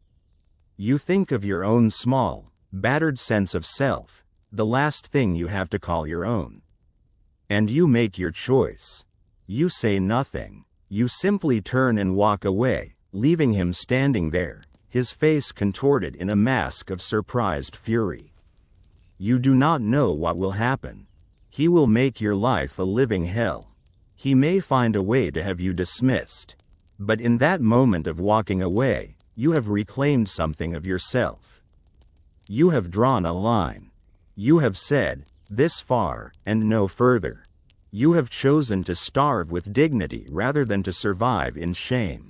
You think of your own small, battered sense of self, the last thing you have to call your own. And you make your choice. You say nothing. You simply turn and walk away, leaving him standing there, his face contorted in a mask of surprised fury. You do not know what will happen. He will make your life a living hell. He may find a way to have you dismissed. But in that moment of walking away, you have reclaimed something of yourself. You have drawn a line. You have said, "This far, and no further." You have chosen to starve with dignity rather than to survive in shame.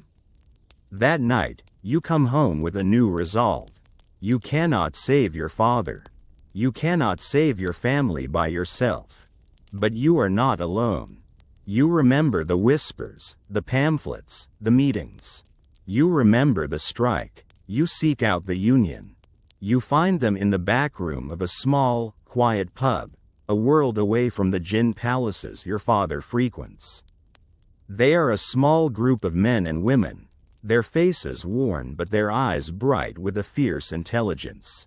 That night, you come home with a new resolve. You cannot save your father. You cannot save your family by yourself. But you are not alone. You remember the whispers, the pamphlets, the meetings. You remember the strike. You seek out the union. You find them in the back room of a small, quiet pub, a world away from the gin palaces your father frequents. They are a small group of men and women, their faces worn but their eyes bright with a fierce intelligence.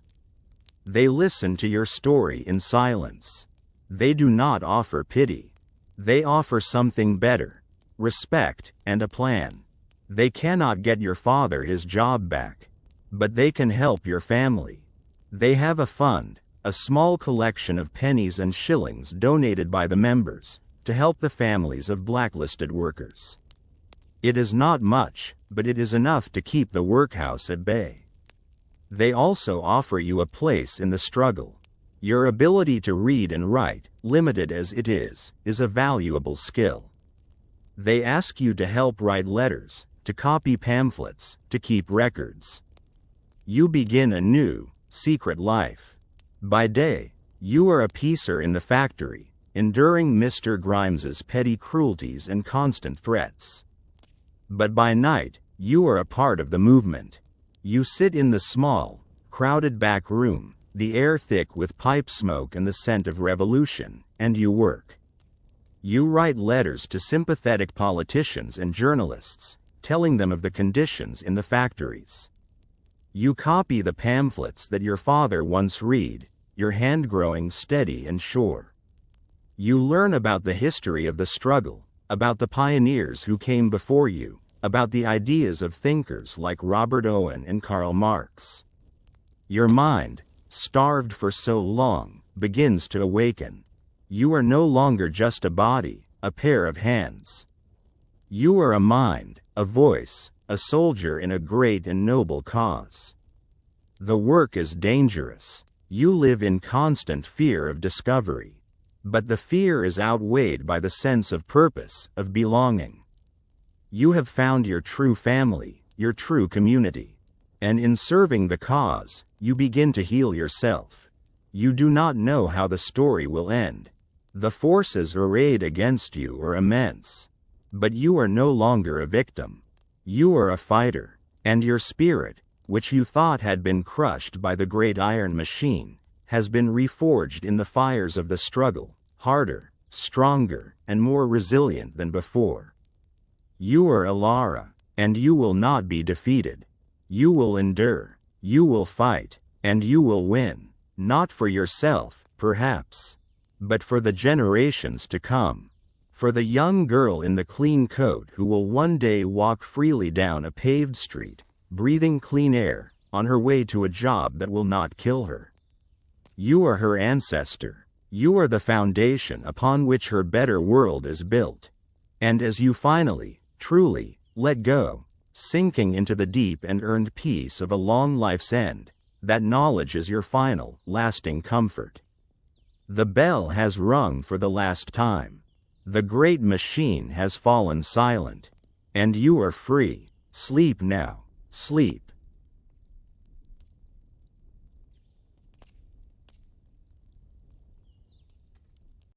They listen to your story in silence. They do not offer pity. They offer something better, respect and a plan. They cannot get your father his job back, but they can help your family. They have a fund, a small collection of pennies and shillings donated by the members, to help the families of blacklisted workers. It is not much, but it is enough to keep the workhouse at bay. They also offer you a place in the struggle. Your ability to read and write, limited as it is a valuable skill. They ask you to help write letters, to copy pamphlets, to keep records. You begin a new, secret life. By day, you are a piecer in the factory, enduring Mr. Grimes's petty cruelties and constant threats. But by night, you are a part of the movement. You sit in the small, crowded back room, the air thick with pipe smoke and the scent of revolution, and you work. You write letters to sympathetic politicians and journalists, telling them of the conditions in the factories. You copy the pamphlets that your father once read, your hand growing steady and sure. You learn about the history of the struggle, about the pioneers who came before you, about the ideas of thinkers like Robert Owen and Karl Marx. Your mind, starved for so long, begins to awaken. You are no longer just a body, a pair of hands. You are a mind, a voice, a soldier in a great and noble cause. The work is dangerous. You live in constant fear of discovery. But the fear is outweighed by the sense of purpose, of belonging. You have found your true family, your true community. And in serving the cause, you begin to heal yourself. You do not know how the story will end. The forces arrayed against you are immense. But you are no longer a victim. You are a fighter, and your spirit, which you thought had been crushed by the great iron machine, has been reforged in the fires of the struggle, harder, stronger, and more resilient than before. You are Alara, and you will not be defeated. You will endure, you will fight, and you will win, not for yourself, perhaps, but for the generations to come. For the young girl in the clean coat who will one day walk freely down a paved street, breathing clean air, on her way to a job that will not kill her. You are her ancestor. You are the foundation upon which her better world is built. And as you finally, truly, let go, sinking into the deep and earned peace of a long life's end, that knowledge is your final, lasting comfort. The bell has rung for the last time. The great machine has fallen silent. And you are free. Sleep now. Sleep.